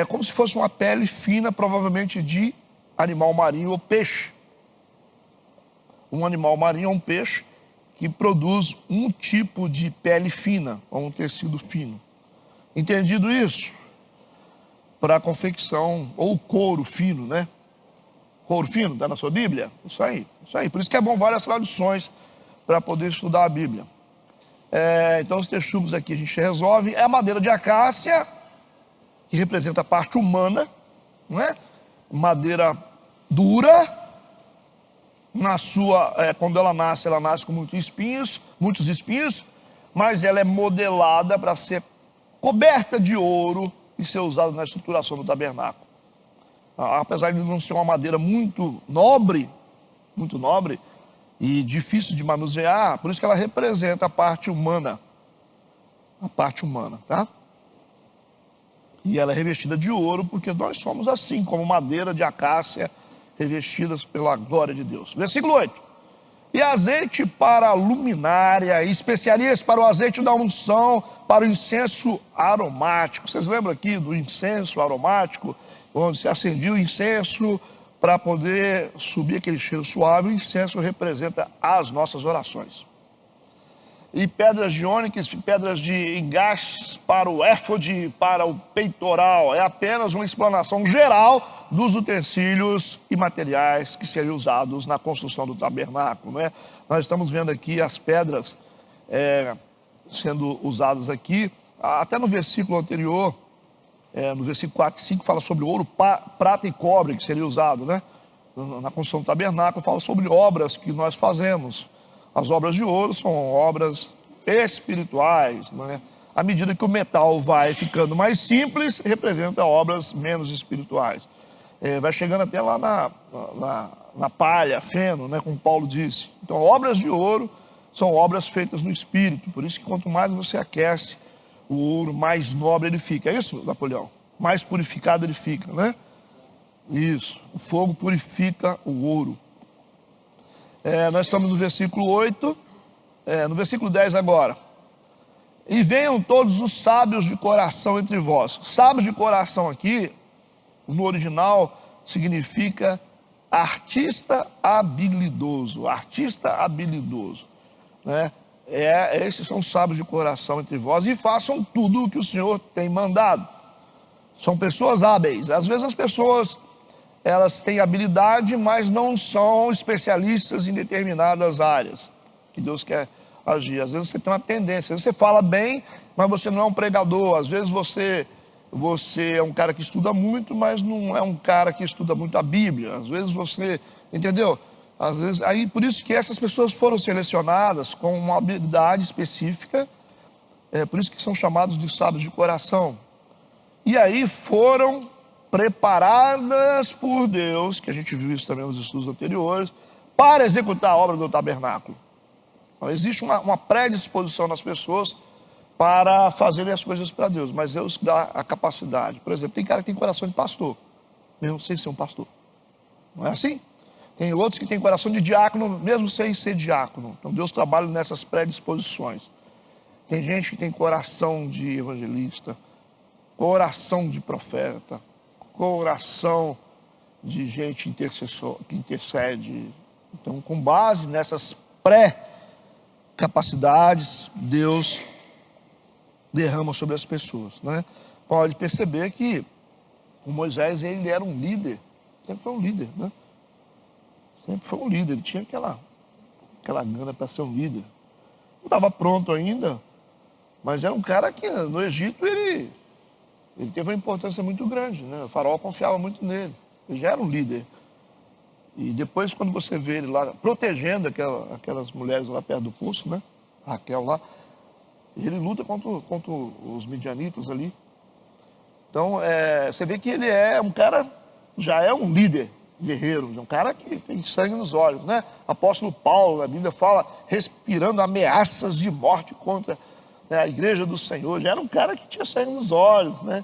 como se fosse uma pele fina, provavelmente de animal marinho ou peixe. Um animal marinho ou um peixe que produz um tipo de pele fina, ou um tecido fino. Entendido isso? Para a confecção, ou couro fino, né? Couro fino, está na sua Bíblia? Isso aí. Por isso que é bom várias traduções para poder estudar a Bíblia. Então os texugos aqui a gente resolve. É a madeira de acácia, que representa a parte humana, não é? Madeira dura, quando ela nasce com muitos espinhos, mas ela é modelada para ser coberta de ouro e ser usada na estruturação do tabernáculo. Apesar de não ser uma madeira muito nobre e difícil de manusear, por isso que ela representa a parte humana, tá? E ela é revestida de ouro, porque nós somos assim, como madeira de acácia, revestidas pela glória de Deus. Versículo 8. E azeite para a luminária, e especiarias para o azeite da unção, para o incenso aromático. Vocês lembram aqui do incenso aromático, onde se acendia o incenso para poder subir aquele cheiro suave? O incenso representa as nossas orações. E pedras de ônix, pedras de engastes para o éfode, para o peitoral. É apenas uma explanação geral dos utensílios e materiais que seriam usados na construção do tabernáculo, né? Nós estamos vendo aqui as pedras sendo usadas aqui. Até no versículo anterior, no versículo 4 e 5, fala sobre ouro, prata e cobre que seria usado, né? Na construção do tabernáculo, fala sobre obras que nós fazemos. As obras de ouro são obras espirituais, né? À medida que o metal vai ficando mais simples, representa obras menos espirituais. Vai chegando até lá na palha, feno, né, como Paulo disse. Então, obras de ouro são obras feitas no espírito. Por isso que quanto mais você aquece o ouro, mais nobre ele fica. É isso, Napoleão? Mais purificado ele fica, né? Isso. O fogo purifica o ouro. Nós estamos no versículo 8, no versículo 10 agora. E venham todos os sábios de coração entre vós. Sábios de coração aqui, no original, significa artista habilidoso, né? Esses são sábios de coração entre vós, e façam tudo o que o Senhor tem mandado. São pessoas hábeis. Às vezes as pessoas, elas têm habilidade, mas não são especialistas em determinadas áreas que Deus quer agir. Às vezes você tem uma tendência, às vezes você fala bem, mas você não é um pregador. Às vezes você é um cara que estuda muito, mas não é um cara que estuda muito a Bíblia. Às vezes você, entendeu? Às vezes, aí por isso que essas pessoas foram selecionadas com uma habilidade específica, por isso que são chamados de sábios de coração. E aí foram preparadas por Deus, que a gente viu isso também nos estudos anteriores, para executar a obra do tabernáculo. Então, existe uma predisposição nas pessoas para fazerem as coisas para Deus, mas Deus dá a capacidade. Por exemplo, tem cara que tem coração de pastor, mesmo sem ser um pastor. Não é assim? Tem outros que têm coração de diácono, mesmo sem ser diácono. Então Deus trabalha nessas predisposições. Tem gente que tem coração de evangelista, coração de profeta, coração de gente intercessor, que intercede. Então, com base nessas pré-capacidades, Deus derrama sobre as pessoas, né? Pode perceber que o Moisés, ele era um líder, sempre foi um líder, né? Sempre foi um líder, ele tinha aquela gana para ser um líder. Não estava pronto ainda, mas era um cara que no Egito ele teve uma importância muito grande, né? O faraó confiava muito nele, ele já era um líder. E depois, quando você vê ele lá protegendo aquelas mulheres lá perto do poço, né? Raquel lá, ele luta contra os midianitas ali. Então, você vê que ele é um cara, já é um líder, guerreiro, é um cara que tem sangue nos olhos, né? Apóstolo Paulo, a Bíblia fala, respirando ameaças de morte contra, né, a igreja do Senhor. Já era um cara que tinha sangue nos olhos, né?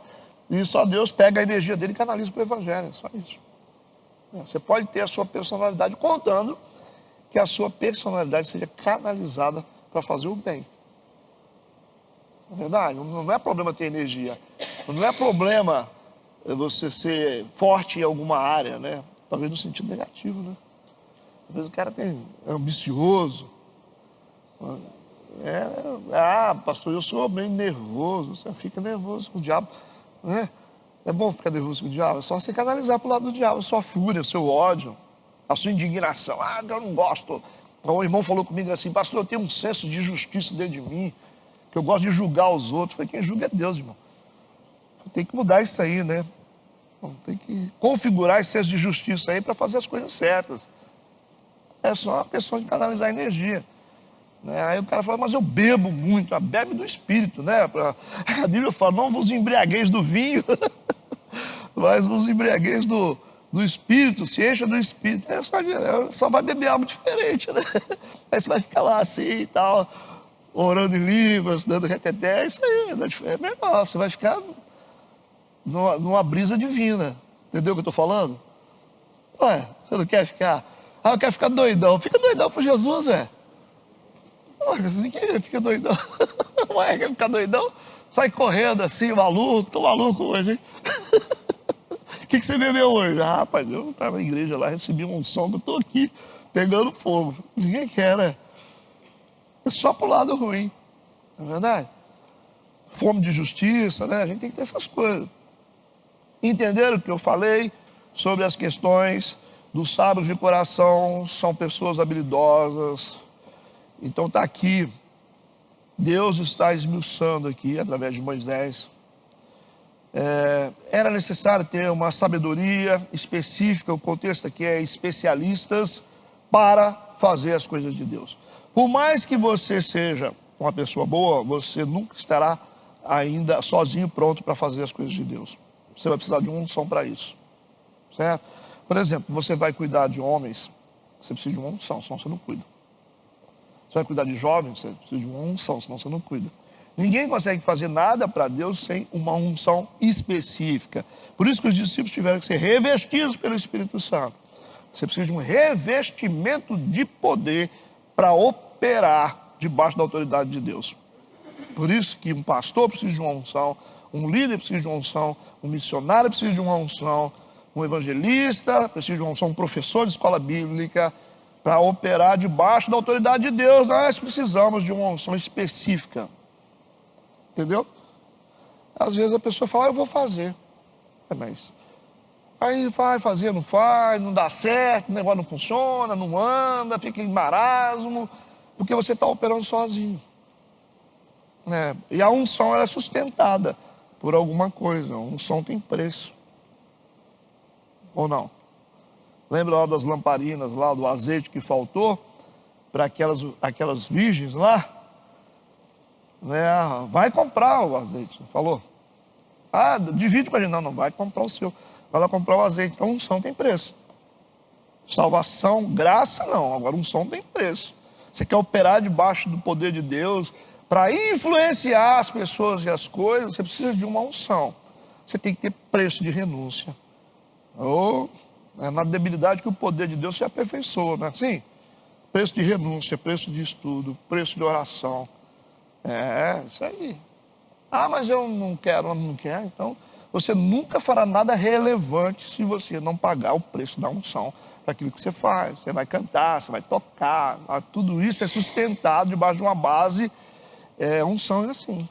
E só Deus pega a energia dele e canaliza para o evangelho, é só isso. Você pode ter a sua personalidade, contando que a sua personalidade seja canalizada para fazer o bem. É verdade, não é problema ter energia. Não é problema você ser forte em alguma área, né? Talvez no sentido negativo, né? Às vezes o cara é ambicioso. Pastor, eu sou bem nervoso. Você fica nervoso com o diabo, né? É bom ficar nervoso com o diabo, é só você canalizar para o lado do diabo, a sua fúria, o seu ódio, a sua indignação. Eu não gosto. Então, o irmão falou comigo assim, pastor, eu tenho um senso de justiça dentro de mim, que eu gosto de julgar os outros. Eu falei, quem julga é Deus, irmão. Tem que mudar isso aí, né? Tem que configurar esse senso de justiça aí para fazer as coisas certas. É só uma questão de canalizar energia. Aí o cara fala, mas eu bebo muito. Bebe do espírito, né? A Bíblia fala, não vos embriagueis do vinho, mas vos embriagueis do espírito, se encha do espírito. Só vai beber algo diferente, né? Aí você vai ficar lá assim e tal, orando em línguas, dando reteté, isso aí é melhor. Você vai ficar numa brisa divina. Entendeu o que eu estou falando? Ué, você não quer ficar... eu quero ficar doidão. Fica doidão por Jesus, ninguém fica doidão. Ué, quer ficar doidão? Sai correndo assim, maluco. Tô maluco hoje, hein? O que você bebeu hoje? Rapaz, eu estava na igreja lá, recebi um som que eu tô aqui, pegando fogo. Ninguém quer, né? É só pro lado ruim. Não é verdade? Fome de justiça, né? A gente tem que ter essas coisas. Entenderam o que eu falei sobre as questões dos sábios de coração? São pessoas habilidosas. Então está aqui, Deus está esmiuçando aqui, através de Moisés. Era necessário ter uma sabedoria específica, o contexto aqui é especialistas, para fazer as coisas de Deus. Por mais que você seja uma pessoa boa, você nunca estará ainda sozinho pronto para fazer as coisas de Deus. Você vai precisar de uma unção para isso, certo? Por exemplo, você vai cuidar de homens, você precisa de uma unção, senão você não cuida. Você vai cuidar de jovens, você precisa de uma unção, senão você não cuida. Ninguém consegue fazer nada para Deus sem uma unção específica. Por isso que os discípulos tiveram que ser revestidos pelo Espírito Santo. Você precisa de um revestimento de poder para operar debaixo da autoridade de Deus. Por isso que um pastor precisa de uma unção, um líder precisa de uma unção, um missionário precisa de uma unção, um evangelista precisa de uma unção, um professor de escola bíblica, para operar debaixo da autoridade de Deus. Nós precisamos de uma unção específica. Entendeu? Às vezes a pessoa fala, eu vou fazer. Mas aí vai fazer, não faz, não dá certo, o negócio não funciona, não anda, fica em marasmo, porque você está operando sozinho. E a unção ela é sustentada por alguma coisa. A unção tem preço. Ou não? Lembra lá das lamparinas, lá do azeite que faltou para aquelas virgens lá? Vai comprar o azeite, falou. Divide com a gente. Não vai comprar o seu. Vai lá comprar o azeite. Então, unção tem preço. Salvação, graça não. Agora, unção tem preço. Você quer operar debaixo do poder de Deus para influenciar as pessoas e as coisas, você precisa de uma unção. Você tem que ter preço de renúncia. É na debilidade que o poder de Deus se aperfeiçoa, não é assim? Preço de renúncia, preço de estudo, preço de oração. Isso aí. Mas eu não quero, não quer. Então, você nunca fará nada relevante se você não pagar o preço da unção para aquilo que você faz. Você vai cantar, você vai tocar. Tudo isso é sustentado debaixo de uma base. Unção é assim.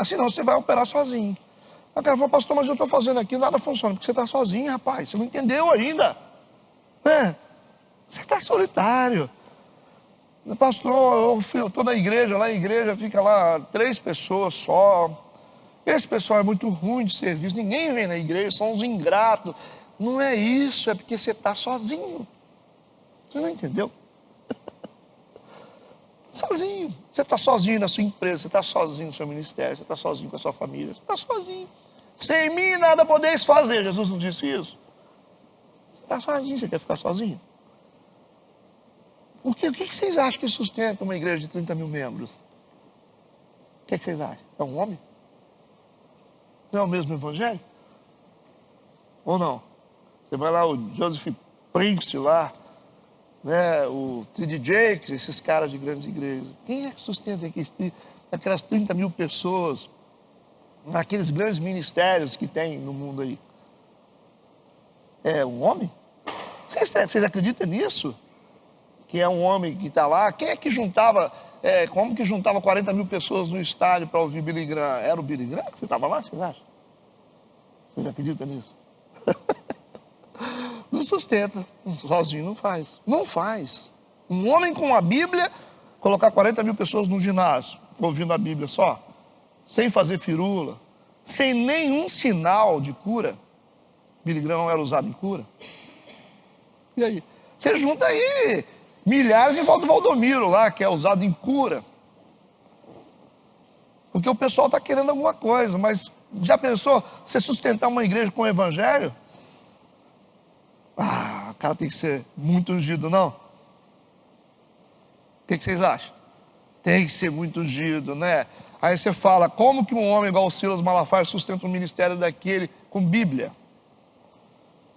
Senão você vai operar sozinho. O cara falou, pastor, mas eu estou fazendo aqui, nada funciona, porque você está sozinho, rapaz, você não entendeu ainda. Você está solitário. Pastor, eu estou na igreja, lá na igreja fica lá 3 pessoas só. Esse pessoal é muito ruim de serviço, ninguém vem na igreja, são uns ingratos. Não é isso, é porque você está sozinho. Você não entendeu? Sozinho. Você está sozinho na sua empresa, você está sozinho no seu ministério, você está sozinho com a sua família, você está sozinho. Sem mim nada podeis fazer, Jesus não disse isso? Você está sozinho, você quer ficar sozinho? O que vocês acham que sustenta uma igreja de 30 mil membros? O que vocês acham? É um homem? Não é o mesmo evangelho? Ou não? Você vai lá, o Joseph Prince lá, né, o T.D. Jakes, esses caras de grandes igrejas. Quem é que sustenta aquelas 30 mil pessoas, naqueles grandes ministérios que tem no mundo aí? É um homem? Vocês acreditam nisso? Que é um homem que está lá? Quem é que juntava, como que juntava 40 mil pessoas no estádio para ouvir Billy Graham? Era o Billy Graham que você estava lá, vocês acham? Vocês acreditam nisso? Não sustenta, sozinho não faz. Não faz. Um homem com a Bíblia, colocar 40 mil pessoas num ginásio, ouvindo a Bíblia só, sem fazer firula, sem nenhum sinal de cura. Billy Graham não era usado em cura. E aí? Você junta aí milhares em volta do Valdomiro lá, que é usado em cura. Porque o pessoal está querendo alguma coisa, mas já pensou você sustentar uma igreja com o evangelho? O cara tem que ser muito ungido, não? O que vocês acham? Tem que ser muito ungido, né? Aí você fala, como que um homem igual o Silas Malafaia sustenta um ministério daquele com Bíblia?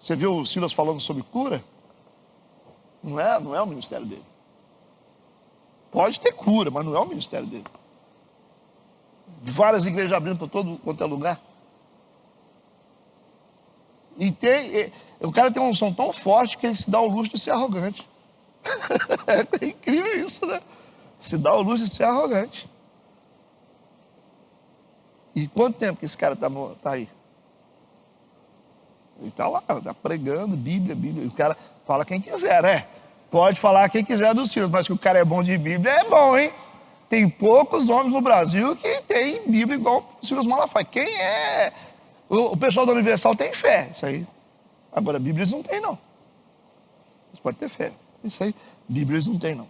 Você viu o Silas falando sobre cura? Não é o ministério dele. Pode ter cura, mas não é o ministério dele. Várias igrejas abrindo para todo quanto é lugar. E o cara tem uma unção tão forte que ele se dá o luxo de ser arrogante. É incrível isso, né? Se dá o luxo de ser arrogante. E quanto tempo que esse cara tá aí? Ele está lá, está pregando, Bíblia. O cara fala quem quiser, né? Pode falar quem quiser dos filhos, mas que o cara é bom de Bíblia, é bom, hein? Tem poucos homens no Brasil que tem Bíblia igual o Silas Malafaia. Quem é? O pessoal da Universal tem fé, isso aí. Agora, Bíblia eles não tem, não. Eles podem ter fé. Isso aí, Bíblia eles não tem, não.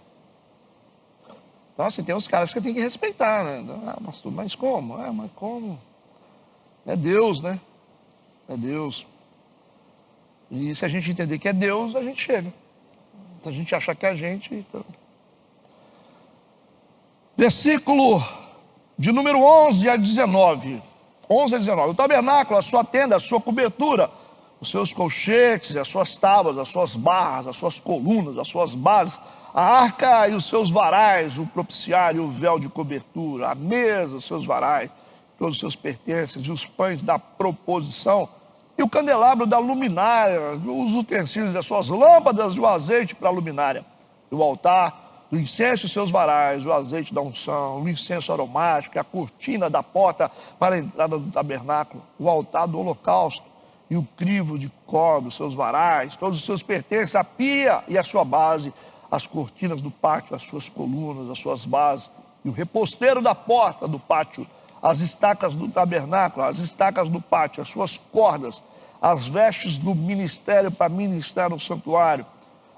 Então, assim, tem uns caras que tem que respeitar, né? Mas como? Mas como? É Deus, né? É Deus. E se a gente entender que é Deus, a gente chega. Se a gente achar que é a gente... Então... Versículo de número 11 a 19. 11 a 19. O tabernáculo, a sua tenda, a sua cobertura, os seus colchetes, as suas tábuas, as suas barras, as suas colunas, as suas bases, a arca e os seus varais, o propiciário, o véu de cobertura, a mesa, os seus varais, todos os seus pertences e os pães da proposição, e o candelabro da luminária, os utensílios das suas lâmpadas e o azeite para a luminária, e o altar, o incenso e seus varais, o azeite da unção, o incenso aromático, a cortina da porta para a entrada do tabernáculo, o altar do holocausto, e o crivo de cobre, os seus varais, todos os seus pertences, a pia e a sua base, as cortinas do pátio, as suas colunas, as suas bases, e o reposteiro da porta do pátio, as estacas do tabernáculo, as estacas do pátio, as suas cordas, as vestes do ministério para ministrar no santuário,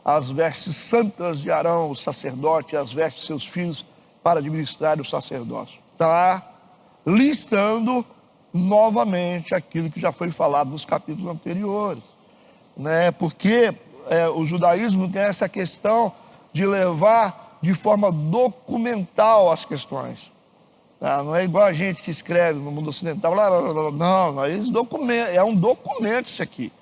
as vestes santas de Arão, o sacerdote, e as vestes de seus filhos para administrar o sacerdócio. Está listando novamente aquilo que já foi falado nos capítulos anteriores, né? Porque o judaísmo tem essa questão de levar de forma documental as questões. Não é igual a gente que escreve no mundo ocidental, não, é um documento isso aqui.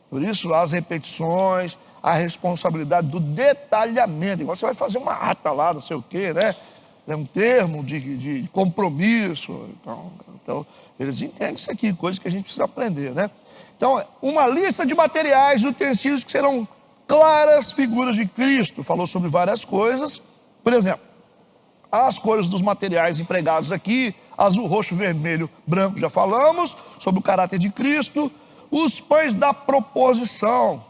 Por isso, as repetições, a responsabilidade do detalhamento. Igual você vai fazer uma ata lá, não sei o quê, né? É um termo de compromisso. Então, eles entendem isso aqui, coisas que a gente precisa aprender, né? Então, uma lista de materiais e utensílios que serão claras figuras de Cristo. Falou sobre várias coisas. Por exemplo, as cores dos materiais empregados aqui, azul, roxo, vermelho, branco, já falamos, sobre o caráter de Cristo. Os pães da proposição.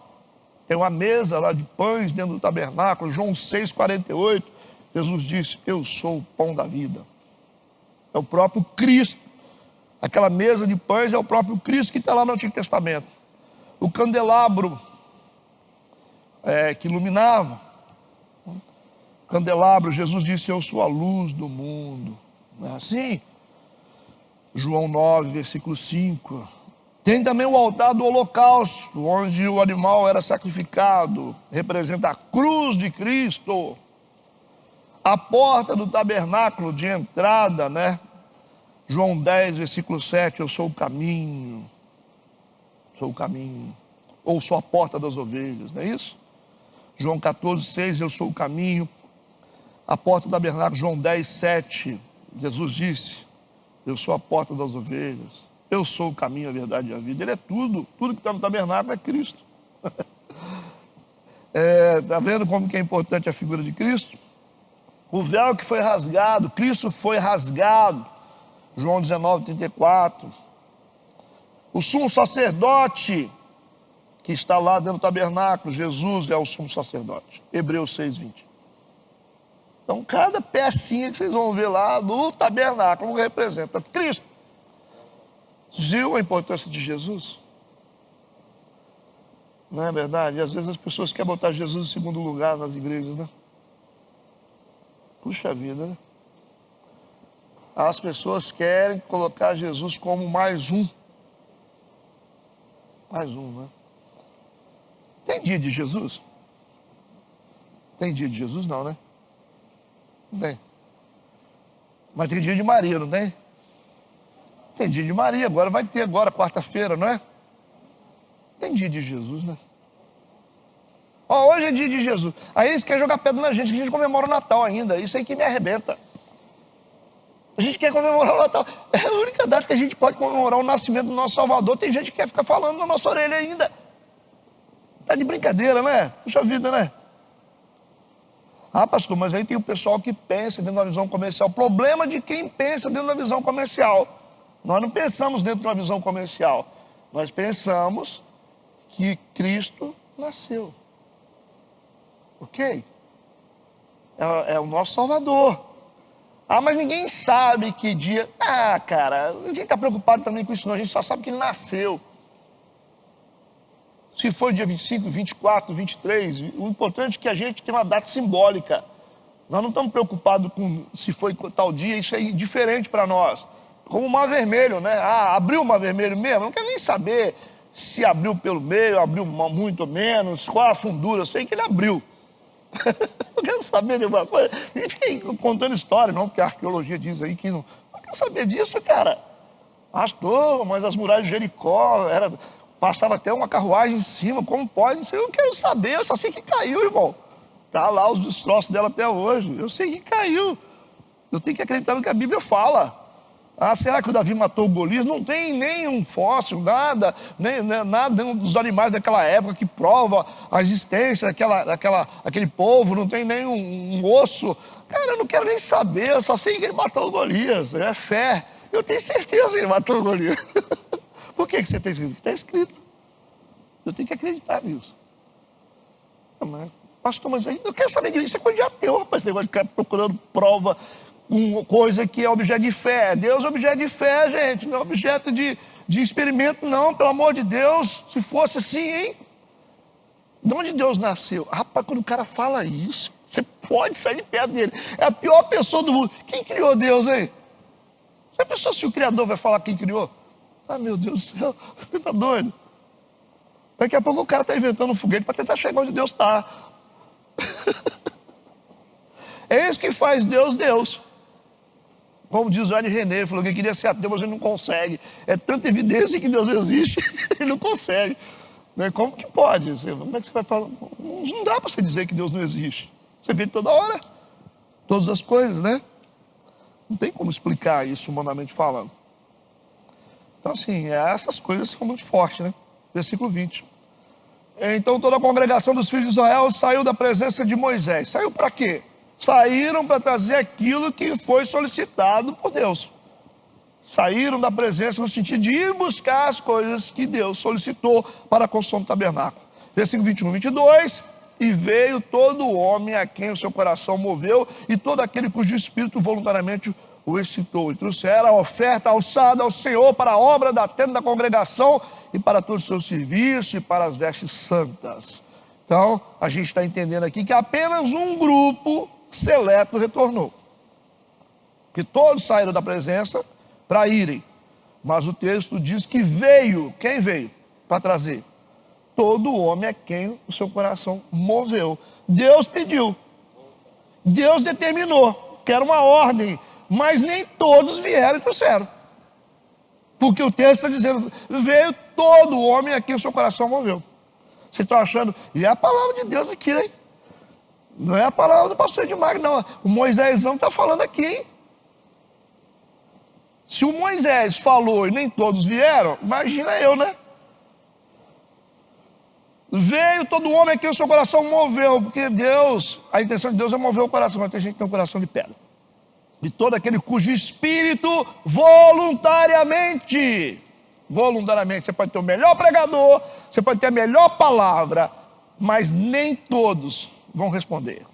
Tem uma mesa lá de pães dentro do tabernáculo, João 6,48. Jesus disse, eu sou o pão da vida. É o próprio Cristo. Aquela mesa de pães é o próprio Cristo que está lá no Antigo Testamento. O candelabro que iluminava. Candelabro, Jesus disse, eu sou a luz do mundo. Não é assim? João 9, versículo 5. Tem também o altar do holocausto, onde o animal era sacrificado, representa a cruz de Cristo. A porta do tabernáculo de entrada, né? João 10, versículo 7, eu sou o caminho. Sou o caminho. Ou sou a porta das ovelhas, não é isso? João 14, 6, eu sou o caminho. A porta do tabernáculo, João 10, 7, Jesus disse, eu sou a porta das ovelhas. Eu sou o caminho, a verdade e a vida. Ele é tudo. Tudo que está no tabernáculo é Cristo. Está vendo como que é importante a figura de Cristo? O véu que foi rasgado, Cristo foi rasgado. João 19, 34. O sumo sacerdote que está lá dentro do tabernáculo, Jesus é o sumo sacerdote. Hebreus 6, 20. Então, cada pecinha que vocês vão ver lá no tabernáculo representa Cristo. Viu a importância de Jesus? Não é verdade? E às vezes as pessoas querem botar Jesus em segundo lugar nas igrejas, né? Puxa vida, né? As pessoas querem colocar Jesus como mais um. Mais um, né? Tem dia de Jesus? Tem dia de Jesus não, né? Não tem. Mas tem dia de Maria, não tem? Tem dia de Maria, agora vai ter agora, quarta-feira, não é? Tem dia de Jesus, né? Ó, hoje é dia de Jesus. Aí eles querem jogar pedra na gente, que a gente comemora o Natal ainda. Isso aí que me arrebenta. A gente quer comemorar o Natal. É a única data que a gente pode comemorar o nascimento do nosso Salvador. Tem gente que quer ficar falando na nossa orelha ainda. Tá de brincadeira, né? Puxa vida, né? Ah, pastor, mas aí tem o pessoal que pensa dentro da visão comercial. O problema de quem pensa dentro da visão comercial. Nós não pensamos dentro da visão comercial. Nós pensamos que Cristo nasceu. Ok? É o nosso Salvador. Ah, mas ninguém sabe que dia... Ah, cara, ninguém está preocupado também com isso não. A gente só sabe que ele nasceu. Se foi dia 25, 24, 23, o importante é que a gente tem uma data simbólica. Nós não estamos preocupados com se foi tal dia, isso é diferente para nós. Como o Mar Vermelho, né? Ah, abriu o Mar Vermelho mesmo? Não quero nem saber se abriu pelo meio, abriu muito ou menos, qual a fundura, eu sei que ele abriu. Não quero saber de alguma coisa. E fiquei contando história, não, porque a arqueologia diz aí que não. Não quero saber disso, cara. Pastor, mas as muralhas de Jericó, passava até uma carruagem em cima, como pode? Eu não quero saber, eu só sei que caiu, irmão. Tá lá os destroços dela até hoje. Eu sei que caiu. Eu tenho que acreditar no que a Bíblia fala. Ah, será que o Davi matou o Golias? Não tem nenhum fóssil, nada, nada dos animais daquela época que prova a existência daquele povo, não tem nenhum osso. Cara, eu não quero nem saber, eu só sei que ele matou o Golias, é fé. Eu tenho certeza que ele matou o Golias. Por que você tem certeza? Está escrito. Eu tenho que acreditar nisso. Pastor, mas aí eu quero saber disso, isso é coisa de ateu, rapaz, esse negócio de ficar procurando prova, coisa que é objeto de fé. Deus é objeto de fé, gente, não é objeto de experimento, não, pelo amor de Deus. Se fosse assim, hein? De onde Deus nasceu? Rapaz, quando o cara fala isso, você pode sair de perto dele. É a pior pessoa do mundo. Quem criou Deus, hein? Já pensou se o Criador vai falar quem criou? Ah, meu Deus do céu, você tá doido? Daqui a pouco o cara está inventando um foguete para tentar chegar onde Deus está. É isso que faz Deus, Deus. Como diz o Ari René, ele falou que queria ser ateu, mas ele não consegue. É tanta evidência que Deus existe, ele não consegue. Como que pode? Como é que você vai falar? Não dá para você dizer que Deus não existe. Você vê toda hora, todas as coisas, né? Não tem como explicar isso humanamente falando. Então, assim, essas coisas são muito fortes, né? Versículo 20. Então, toda a congregação dos filhos de Israel saiu da presença de Moisés. Saiu para quê? Saíram para trazer aquilo que foi solicitado por Deus. Saíram da presença no sentido de ir buscar as coisas que Deus solicitou para a construção do tabernáculo. Versículo 21, 22. E veio todo homem a quem o seu coração moveu, e todo aquele cujo espírito voluntariamente o excitou. E trouxeram a oferta alçada ao Senhor para a obra da tenda da congregação, e para todo o seu serviço, e para as vestes santas. Então, a gente está entendendo aqui que apenas um grupo seleto retornou. Que todos saíram da presença para irem. Mas o texto diz que veio. Quem veio para trazer? Todo homem a quem o seu coração moveu. Deus pediu. Deus determinou. Que era uma ordem. Mas nem todos vieram e trouxeram. Porque o texto está dizendo, veio todo homem aqui, o seu coração moveu. Vocês estão achando, e é a palavra de Deus aqui, hein? Não é a palavra do pastor Edmar, não. O Moisésão está falando aqui, hein? Se o Moisés falou e nem todos vieram, imagina eu, né? Veio todo homem aqui, o seu coração moveu, porque Deus, a intenção de Deus é mover o coração, mas tem gente que tem um coração de pedra. E todo aquele cujo espírito voluntariamente, você pode ter o melhor pregador, você pode ter a melhor palavra, mas nem todos vão responder.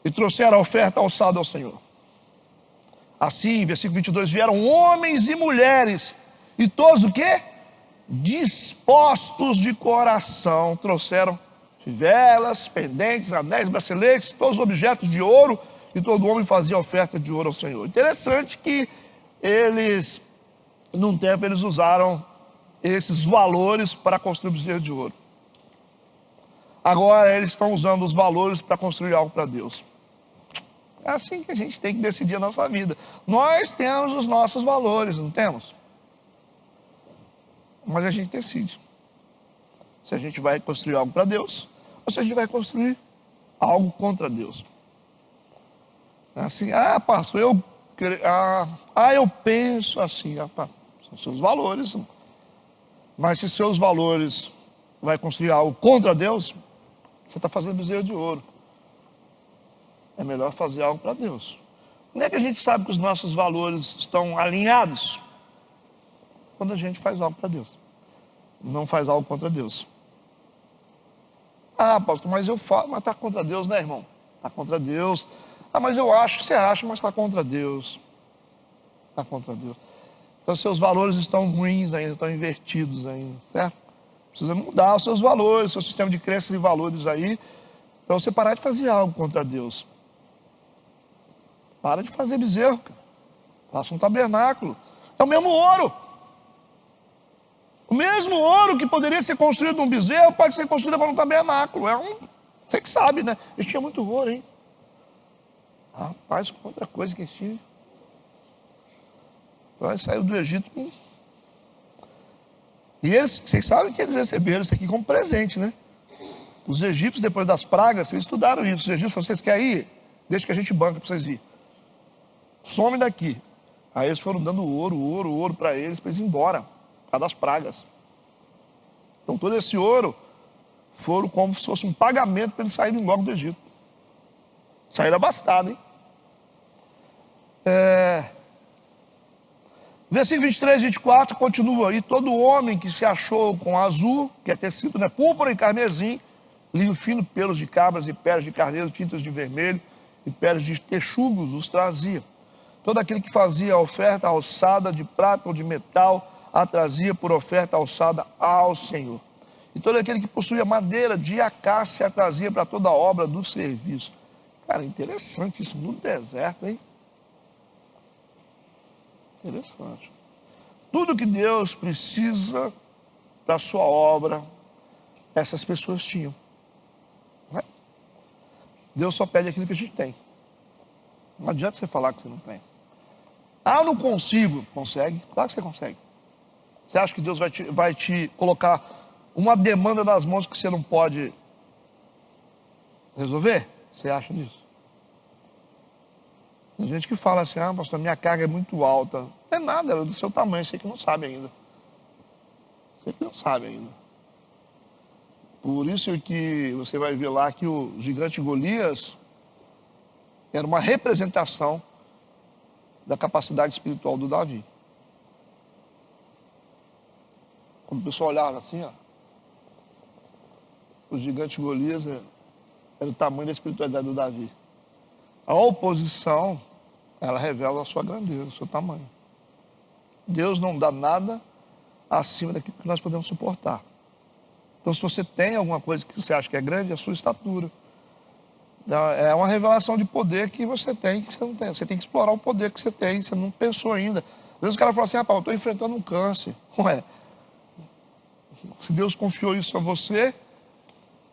E trouxeram a oferta alçada ao Senhor. Assim, versículo 22, vieram homens e mulheres, e todos o quê? Dispostos de coração, trouxeram fivelas, pendentes, anéis, braceletes, todos os objetos de ouro, e todo homem fazia oferta de ouro ao Senhor. Interessante que eles, num tempo, eles usaram esses valores para construir bezerro de ouro. Agora eles estão usando os valores para construir algo para Deus. É assim que a gente tem que decidir a nossa vida. Nós temos os nossos valores, não temos? Mas a gente decide se a gente vai construir algo para Deus ou se a gente vai construir algo contra Deus. É assim, pastor, eu penso assim, são seus valores. Mas se seus valores vai construir algo contra Deus, você está fazendo bezerro de ouro. É melhor fazer algo para Deus. Como é que a gente sabe que os nossos valores estão alinhados? Quando a gente faz algo para Deus. Não faz algo contra Deus. Pastor, mas eu falo, mas está contra Deus, né, irmão? Está contra Deus. Mas eu acho que você acha, mas está contra Deus. Está contra Deus. Então seus valores estão ruins ainda, estão invertidos ainda, certo? Precisa mudar os seus valores, seu sistema de crenças e valores aí, para você parar de fazer algo contra Deus. Para de fazer bezerro, cara. Faça um tabernáculo. É o mesmo ouro. O mesmo ouro que poderia ser construído num bezerro pode ser construído agora num tabernáculo. Você que sabe, né? Eles tinham muito ouro, hein? Rapaz, quanta coisa que eles tinham. Então eles saíram do Egito. E eles, vocês sabem que eles receberam isso aqui como presente, né? Os egípcios, depois das pragas, vocês estudaram isso. Os egípcios falaram, vocês querem ir? Deixa que a gente banca para vocês ir. Some daqui. Aí eles foram dando ouro para eles irem embora, por causa das pragas. Então todo esse ouro foram como se fosse um pagamento para eles saírem logo do Egito. Saíram abastados, hein? Versículo 23 e 24 continua aí. Todo homem que se achou com azul, que é tecido, né, púrpura e carmesim, linho fino, pelos de cabras e peles de carneiro, tintas de vermelho e peles de texugos os trazia. Todo aquele que fazia a oferta alçada de prata ou de metal, a trazia por oferta alçada ao Senhor. E todo aquele que possuía madeira de acácia, a trazia para toda a obra do serviço. Cara, interessante isso no deserto, hein? Interessante. Tudo que Deus precisa para a sua obra, essas pessoas tinham. Não é? Deus só pede aquilo que a gente tem. Não adianta você falar que você não tem. Eu não consigo. Consegue? Claro que você consegue. Você acha que Deus vai te colocar uma demanda nas mãos que você não pode resolver? Você acha nisso? Tem gente que fala assim, pastor, minha carga é muito alta. Não é nada, ela é do seu tamanho, você que não sabe ainda. Você que não sabe ainda. Por isso que você vai ver lá que o gigante Golias era uma representação da capacidade espiritual do Davi. Quando o pessoal olhava assim, o gigante Golias era o tamanho da espiritualidade do Davi. A oposição, ela revela a sua grandeza, o seu tamanho. Deus não dá nada acima daquilo que nós podemos suportar. Então, se você tem alguma coisa que você acha que é grande, é a sua estatura. É uma revelação de poder que você tem, que você não tem. Você tem que explorar o poder que você tem, você não pensou ainda. Às vezes o cara fala assim, eu estou enfrentando um câncer. Ué, se Deus confiou isso a você,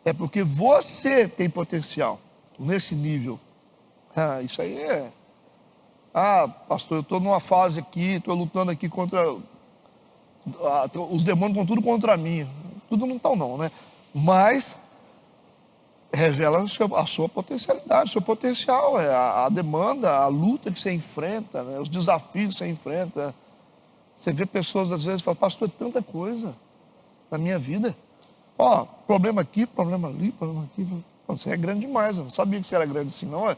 é porque você tem potencial nesse nível. Isso aí Ah, pastor, eu estou numa fase aqui, estou lutando aqui contra... os demônios estão tudo contra mim. Tudo não estão não, né? Mas revela a sua potencialidade, o seu potencial, a demanda, a luta que você enfrenta, né? Os desafios que você enfrenta. Você vê pessoas às vezes falam, pastor, é tanta coisa na minha vida. Ó, problema aqui, problema ali, problema aqui. Pô, você é grande demais, eu não sabia que você era grande assim, não é?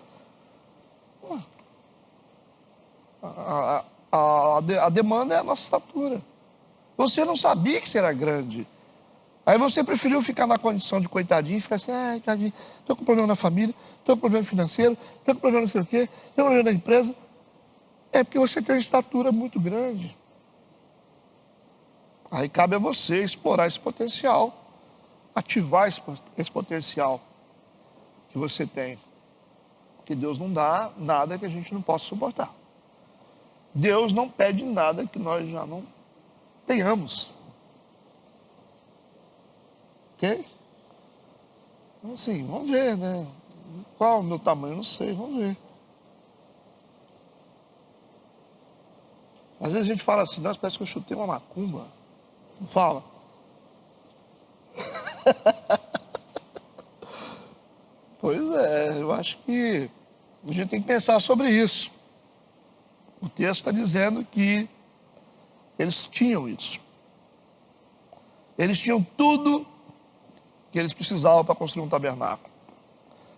A demanda é a nossa estatura. Você não sabia que você era grande. Aí você preferiu ficar na condição de coitadinho e ficar assim, ai, tadinho, estou com problema na família, estou com problema financeiro, estou com problema não sei o quê, estou com problema na empresa. É porque você tem uma estatura muito grande. Aí cabe a você explorar esse potencial, ativar esse potencial que você tem. Porque Deus não dá nada que a gente não possa suportar. Deus não pede nada que nós já não tenhamos. Ok? Então assim, vamos ver, né? Qual o meu tamanho? Não sei, vamos ver. Às vezes a gente fala assim, nossa, parece que eu chutei uma macumba. Não fala? Pois é, eu acho que a gente tem que pensar sobre isso. O texto está dizendo que eles tinham isso. Eles tinham tudo que eles precisavam para construir um tabernáculo.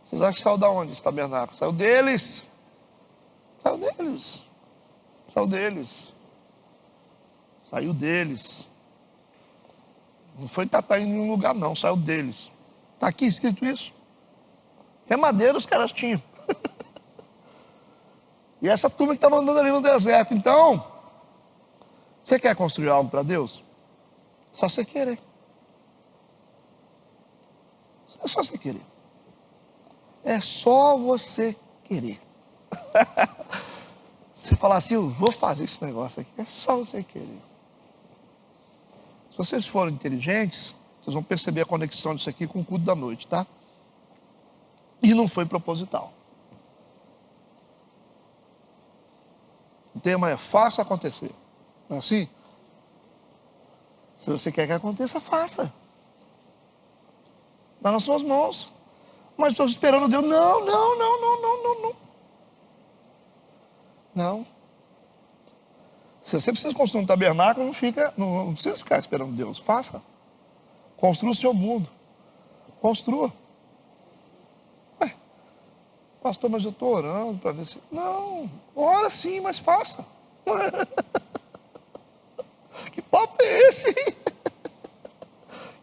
Vocês acham que saiu de onde esse tabernáculo? Saiu deles. Saiu deles. Saiu deles. Saiu deles. Não foi catar em nenhum lugar não, saiu deles. Está aqui escrito isso. Até madeira os caras tinham. E essa turma que estava andando ali no deserto. Então, você quer construir algo para Deus? Só você querer. É só você querer. É só você querer. Você falar assim, eu vou fazer esse negócio aqui. É só você querer. Se vocês forem inteligentes, vocês vão perceber a conexão disso aqui com o culto da noite, tá? E não foi proposital. O tema é faça acontecer. Não é assim? Se você quer que aconteça, faça. Está nas suas mãos. Mas estou esperando Deus. Não. Não. Se você precisa construir um tabernáculo, não precisa ficar esperando Deus. Faça. Construa o seu mundo. Construa. Ué, pastor, mas eu estou orando para ver se... Não, ora sim, mas faça. Que papo é esse?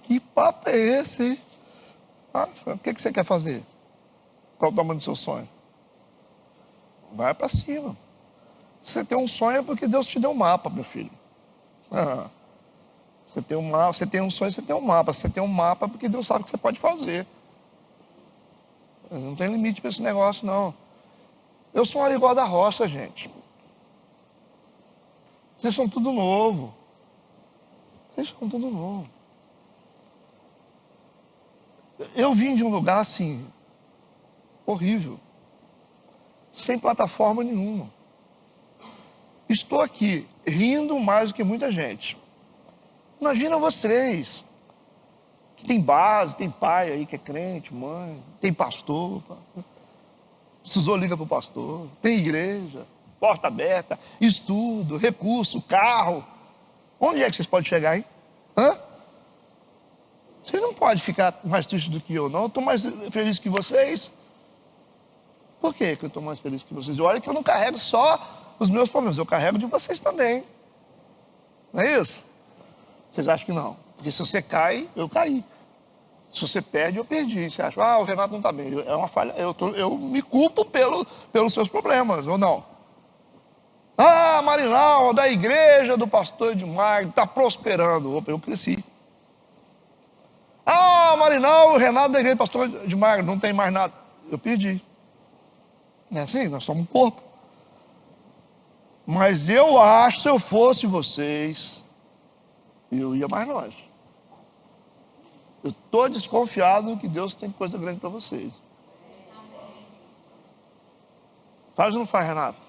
Que papo é esse? Faça. O que você quer fazer? Qual o tamanho do seu sonho? Vai para cima. Se você tem um sonho é porque Deus te deu um mapa, meu filho. Você tem um mapa, você tem um sonho, você tem um mapa. Se você tem um mapa é porque Deus sabe o que você pode fazer. Não tem limite para esse negócio, não. Eu sou um arigó da roça, gente. Vocês são tudo novo. Vocês são tudo novo. Eu vim de um lugar assim, horrível. Sem plataforma nenhuma. Estou aqui, rindo mais do que muita gente. Imagina vocês, que tem base, tem pai aí que é crente, mãe, tem pastor, precisou liga para o pastor, tem igreja, porta aberta, estudo, recurso, carro. Onde é que vocês podem chegar, hein? Vocês não podem ficar mais tristes do que eu, não. Eu estou mais feliz que vocês. Por que eu estou mais feliz que vocês? Olha que eu não carrego só os meus problemas, eu carrego de vocês também. Não é isso? Vocês acham que não? Porque se você cai, eu caí. Se você perde, eu perdi. Você acha, o Renato não está bem. É uma falha. Eu me culpo pelos seus problemas, ou não? Marinaldo, da igreja do pastor Edmar, está prosperando. Opa, eu cresci. Marinaldo, o Renato da igreja do pastor Edmar, não tem mais nada. Eu perdi. Não é assim? Nós somos um corpo. Mas eu acho, se eu fosse vocês, eu ia mais longe. Eu estou desconfiado que Deus tem coisa grande para vocês. Faz ou não faz, Renato?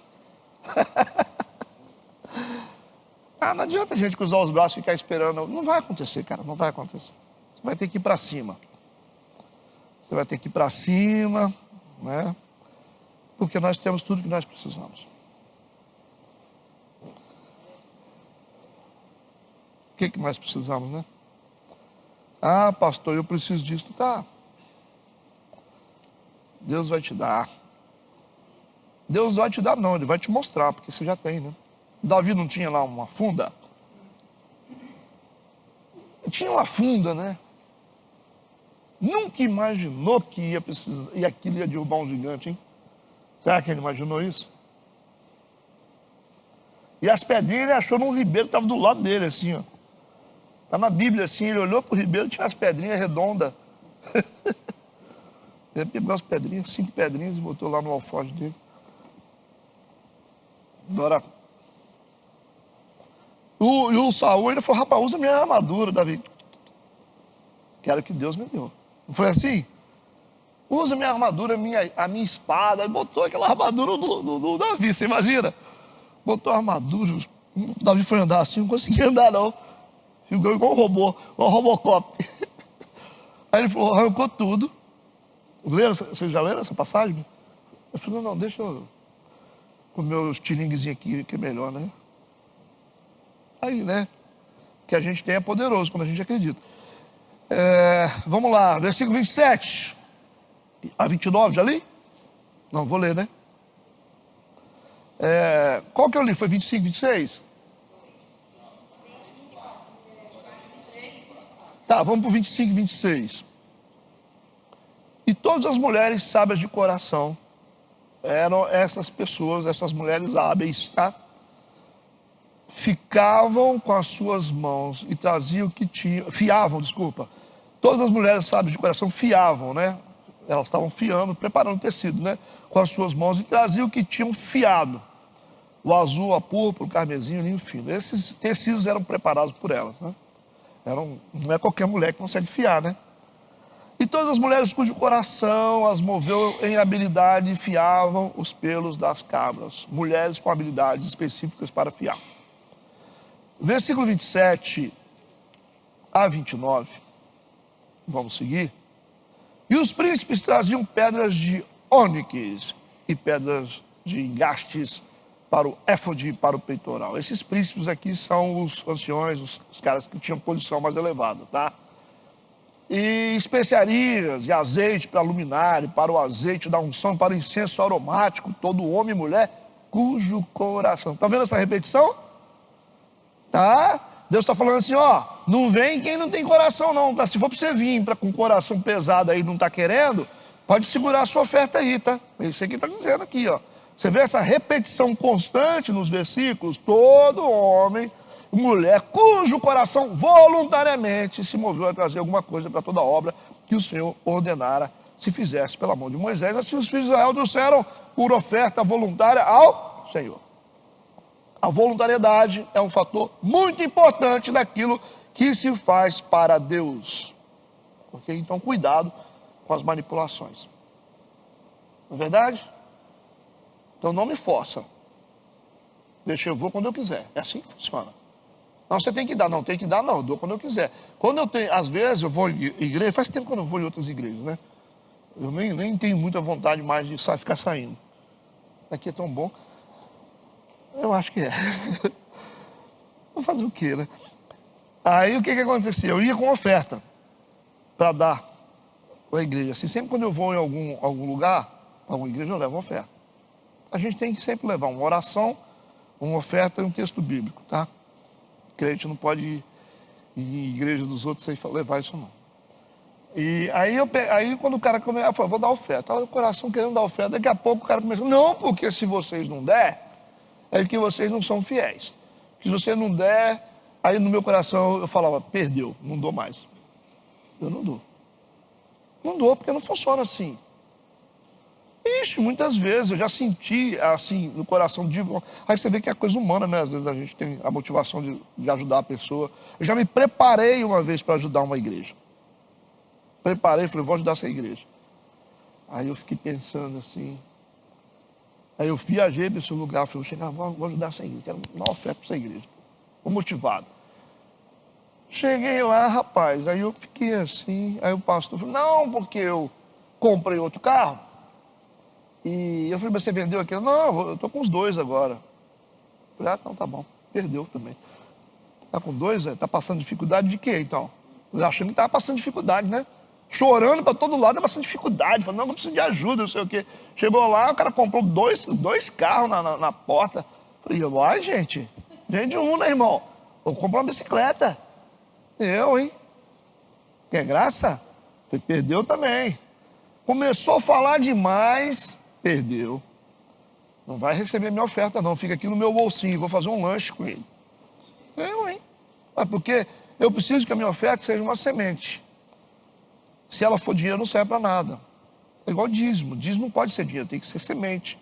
Ah, não adianta a gente cruzar os braços e ficar esperando. Não vai acontecer, cara, não vai acontecer. Você vai ter que ir para cima. Você vai ter que ir para cima, né? Porque nós temos tudo que nós precisamos. O que nós precisamos, né? Ah, pastor, eu preciso disso. Tá. Deus vai te dar. Deus vai te dar não, Ele vai te mostrar, porque você já tem, né? Davi não tinha lá uma funda? Tinha uma funda, né? Nunca imaginou que ia precisar, e aquilo ia derrubar um gigante, hein? Será que ele imaginou isso? E as pedrinhas ele achou num ribeiro que estava do lado dele, assim, ó. Está na Bíblia, assim, ele olhou para o ribeiro e tinha as pedrinhas redondas. Ele pegou as pedrinhas, 5 pedrinhas, e botou lá no alforje dele. Agora, o Saul, ele falou, rapaz, usa minha armadura, Davi. Quero que Deus me deu. Não foi assim? Usa minha armadura, a minha espada. Ele botou aquela armadura do Davi, você imagina? Botou a armadura, o Davi foi andar assim, não conseguia andar não. Ficou igual um robô, igual um Robocop. Aí ele falou, arrancou tudo. Vocês já leram essa passagem? Eu falei, não, deixa eu comer os tiringuezinhos aqui, que é melhor, né? Aí, né? O que a gente tem é poderoso, quando a gente acredita. Vamos lá, versículo 27 a 29, já li? Não, vou ler, né? Qual que eu li? Foi 25, 26? Tá, vamos para o 25 e 26. E todas as mulheres sábias de coração eram essas pessoas, essas mulheres hábeis, tá? Ficavam com as suas mãos e traziam o que tinham, fiavam, desculpa. Todas as mulheres sábias de coração fiavam, né? Elas estavam fiando, preparando o tecido, né? Com as suas mãos e traziam o que tinham fiado. O azul, a púrpura, o carmesim, o linho fino. Esses tecidos eram preparados por elas, né? Não é qualquer mulher que consegue fiar, né? E todas as mulheres cujo coração as moveu em habilidade fiavam os pelos das cabras. Mulheres com habilidades específicas para fiar. Versículo 27 a 29. Vamos seguir. E os príncipes traziam pedras de ônix e pedras de engastes para o éfode e para o peitoral. Esses príncipes aqui são os anciões, os caras que tinham posição mais elevada, tá? E especiarias e azeite para luminário, para o azeite da unção, para o incenso aromático, todo homem e mulher cujo coração. Tá vendo essa repetição? Tá? Deus está falando assim, ó, não vem quem não tem coração não, tá? Se for para você vir com coração pesado aí e não está querendo, pode segurar a sua oferta aí, tá? É isso que está dizendo aqui, ó. Você vê essa repetição constante nos versículos, todo homem, mulher, cujo coração voluntariamente se moveu a trazer alguma coisa para toda a obra que o Senhor ordenara se fizesse pela mão de Moisés. Assim os filhos de Israel trouxeram por oferta voluntária ao Senhor. A voluntariedade é um fator muito importante daquilo que se faz para Deus. Ok? Então, cuidado com as manipulações. Não é verdade? Então, não me força. Deixa eu vou quando eu quiser. É assim que funciona. Não, você tem que dar. Não, tem que dar, não. Eu dou quando eu quiser. Quando eu tenho, às vezes, eu vou em igreja. Faz tempo que eu não vou em outras igrejas, né? Eu nem tenho muita vontade mais de ficar saindo. Aqui é tão bom. Eu acho que é. Vou fazer o quê, né? Aí o que acontecia? Eu ia com oferta para dar para a igreja. Assim, sempre quando eu vou em algum lugar, alguma igreja, eu levo oferta. A gente tem que sempre levar uma oração, uma oferta e um texto bíblico, tá? O crente não pode ir em igreja dos outros sem levar isso não. E aí quando o cara começa, eu falo, vou dar oferta. Olha o coração querendo dar oferta. Daqui a pouco o cara começa, não, porque se vocês não der, é que vocês não são fiéis. Se você não der, aí no meu coração eu falava, perdeu, não dou mais. Eu não dou. Não dou, porque não funciona assim. Ixi, muitas vezes eu já senti assim no coração de... Aí você vê que é coisa humana, né? Às vezes a gente tem a motivação de ajudar a pessoa. Eu já me preparei uma vez para ajudar uma igreja. Preparei, falei, vou ajudar essa igreja. Aí eu fiquei pensando assim, Aí eu viajei para esse lugar, falei, chegar, vou ajudar essa igreja, quero dar uma oferta para essa igreja. Estou motivado. Cheguei lá, rapaz, aí eu fiquei assim, aí o pastor falou, não, porque eu comprei outro carro. E eu falei, mas você vendeu aquilo? Não, eu estou com os dois agora. Eu falei, então tá bom, perdeu também. Tá com dois, tá passando dificuldade de quê, então? Eu achando que tava passando dificuldade, né? Chorando para todo lado, passando dificuldade. Falando, não, eu preciso de ajuda, não sei o quê. Chegou lá, o cara comprou dois carros na porta. Falei, vai, gente, vende um, né, irmão? Vou comprar uma bicicleta. Eu, hein? Quer graça? Falei, perdeu também. Começou a falar demais, perdeu. Não vai receber minha oferta, não. Fica aqui no meu bolsinho, vou fazer um lanche com ele. Eu, hein? Mas porque eu preciso que a minha oferta seja uma semente. Se ela for dinheiro, não serve para nada. É igual dízimo. Dízimo não pode ser dinheiro, tem que ser semente.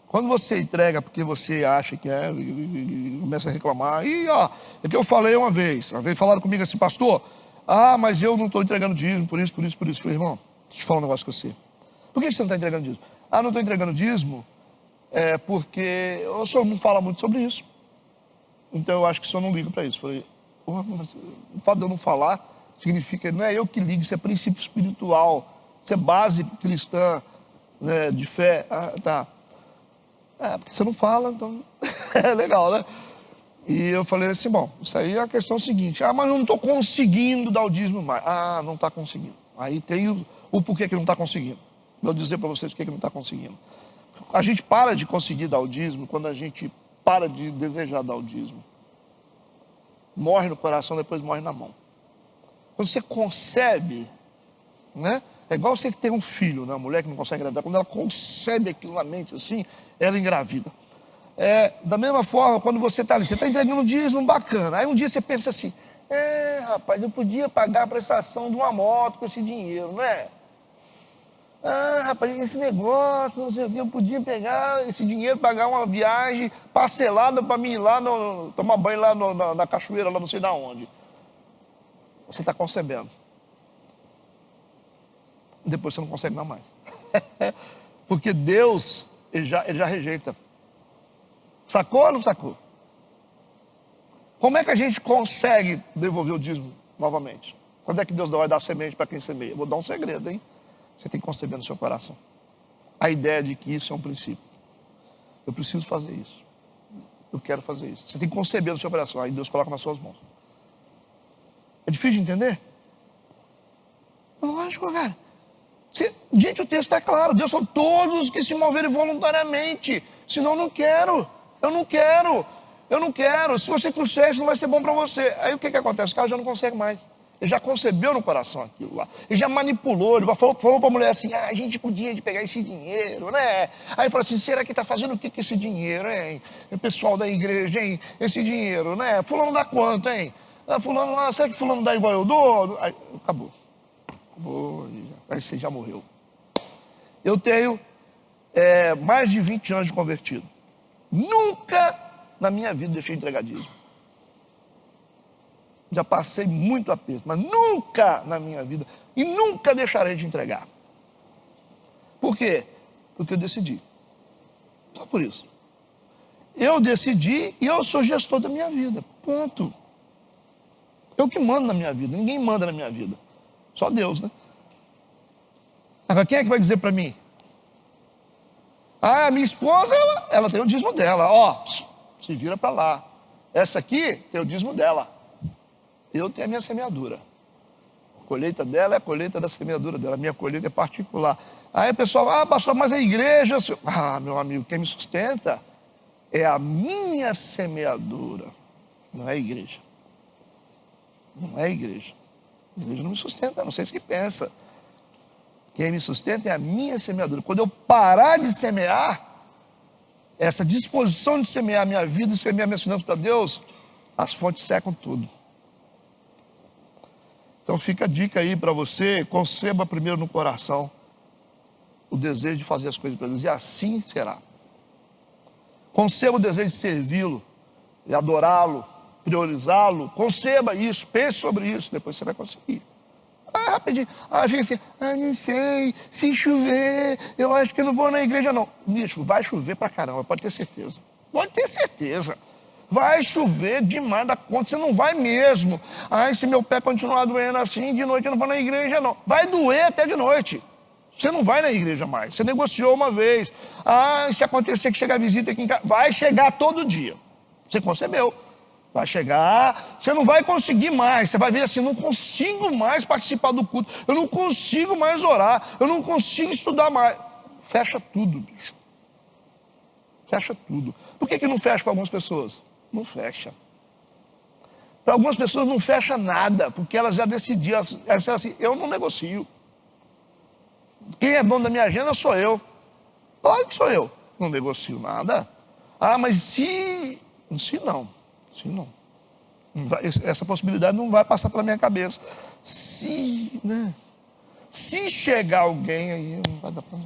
Quando você entrega porque você acha que é, e começa a reclamar, e ó, é que eu falei uma vez falaram comigo assim, pastor, mas eu não estou entregando dízimo, por isso. Falei, irmão, deixa eu falar um negócio com você. Por que você não está entregando dízimo? Não estou entregando dízimo, porque o senhor não fala muito sobre isso. Então eu acho que o senhor não liga para isso. Falei, o fato de eu não falar significa, não é eu que ligo, isso é princípio espiritual, isso é base cristã, né, de fé. Tá. Porque você não fala, então é legal, né? E eu falei assim, bom, isso aí é a questão seguinte, mas eu não estou conseguindo dar o dízimo mais. Não está conseguindo. Aí tem o porquê que não está conseguindo. Vou dizer para vocês o que não está conseguindo. A gente para de conseguir dar o dízimo quando a gente para de desejar dar o dízimo. Morre no coração, depois morre na mão. Quando você concebe, né? É igual você que tem um filho, né? A mulher que não consegue engravidar, quando ela concebe aquilo na mente assim, ela engravida. Da mesma forma, quando você está ali, você está entregando um dízimo bacana. Aí um dia você pensa assim, rapaz, eu podia pagar a prestação de uma moto com esse dinheiro, né? Rapaz, esse negócio, não sei o que, eu podia pegar esse dinheiro, pagar uma viagem parcelada para mim ir lá, tomar banho lá na cachoeira, lá não sei de onde. Você está concebendo. Depois você não consegue dar mais. Porque Deus, ele já rejeita. Sacou ou não sacou? Como é que a gente consegue devolver o dízimo novamente? Quando é que Deus vai dar semente para quem semeia? Eu vou dar um segredo, hein? Você tem que conceber no seu coração a ideia de que isso é um princípio. Eu preciso fazer isso. Eu quero fazer isso. Você tem que conceber no seu coração. Aí Deus coloca nas suas mãos. É difícil de entender? Lógico, cara. Gente, o texto está claro. Deus são todos os que se moverem voluntariamente. Senão eu não quero. Eu não quero. Se você trouxer, isso não vai ser bom para você. Aí o que acontece? O cara já não consegue mais. Ele já concebeu no coração aquilo lá. Ele já manipulou. Ele falou para a mulher assim, a gente podia pegar esse dinheiro, né? Aí ele falou assim, será que está fazendo o que com esse dinheiro, hein? O pessoal da igreja, hein? Esse dinheiro, né? Fulano dá quanto, hein? Fulano lá, será que fulano dá igual eu dou? Aí, acabou. Aí você já morreu. Eu tenho mais de 20 anos de convertido. Nunca na minha vida deixei de entregar dízimo. Já passei muito aperto, mas nunca na minha vida, e nunca deixarei de entregar. Por quê? Porque eu decidi. Só por isso. Eu decidi e eu sou gestor da minha vida. Ponto. Eu que mando na minha vida, ninguém manda na minha vida. Só Deus, né? Agora quem é que vai dizer para mim? A minha esposa, ela tem o dízimo dela. Se vira para lá. Essa aqui tem o dízimo dela. Eu tenho a minha semeadura. A colheita dela é a colheita da semeadura dela. A minha colheita é particular. Aí o pessoal, pastor, mas a igreja... meu amigo, quem me sustenta é a minha semeadura. Não é a igreja. Não é a igreja. A igreja não me sustenta, não sei se que pensa. Quem me sustenta é a minha semeadura. Quando eu parar de semear, essa disposição de semear a minha vida e semear minhas finanças para Deus, as fontes secam tudo. Então fica a dica aí para você, conceba primeiro no coração o desejo de fazer as coisas para Deus, e assim será. Conceba o desejo de servi-lo, e adorá-lo, priorizá-lo, conceba isso, pense sobre isso, depois você vai conseguir. rapidinho. Aí fica assim, não sei, se chover, eu acho que eu não vou na igreja não. Bicho, vai chover pra caramba, pode ter certeza. Pode ter certeza. Vai chover demais da conta, você não vai mesmo. Se meu pé continuar doendo assim, de noite eu não vou na igreja não. Vai doer até de noite. Você não vai na igreja mais, você negociou uma vez. Se acontecer que chegar visita aqui em casa, vai chegar todo dia. Você concebeu. Vai chegar, você não vai conseguir mais. Você vai ver assim, não consigo mais participar do culto. Eu não consigo mais orar. Eu não consigo estudar mais. Fecha tudo, bicho. Fecha tudo. Por que não fecha para algumas pessoas? Não fecha. Para algumas pessoas não fecha nada, porque elas já decidiram, elas disseram assim, eu não negocio. Quem é dono da minha agenda sou eu. Claro que sou eu. Não negocio nada. Mas se não. Essa possibilidade não vai passar pela minha cabeça. Se chegar alguém aí, não vai dar para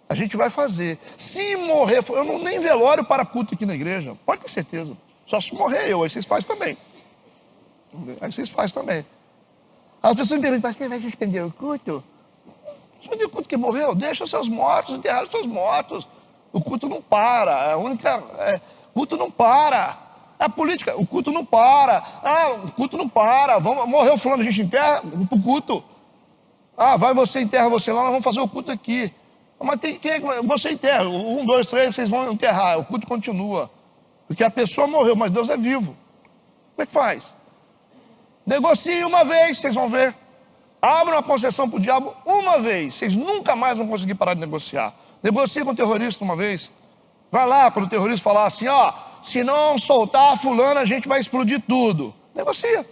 a gente vai fazer. Se morrer, eu não nem velório para culto aqui na igreja, pode ter certeza. Só se morrer eu, aí vocês fazem também. As pessoas me perguntam, você vai suspender o culto? Suspender o culto que morreu? Deixa seus mortos, enterrar os seus mortos. O culto não para. Culto não para. A política, o culto não para. O culto não para. Morreu fulano, a gente enterra pro culto. Vai você, enterra você lá, nós vamos fazer o culto aqui. Mas tem quem? Você enterra. 1, 2, 3, vocês vão enterrar. O culto continua. Porque a pessoa morreu, mas Deus é vivo. Como é que faz? Negocie uma vez, vocês vão ver. Abra uma concessão para o diabo uma vez. Vocês nunca mais vão conseguir parar de negociar. Negocie com o terrorista uma vez. Vai lá, quando o terrorista falar assim, se não soltar a fulana, a gente vai explodir tudo. Negocia.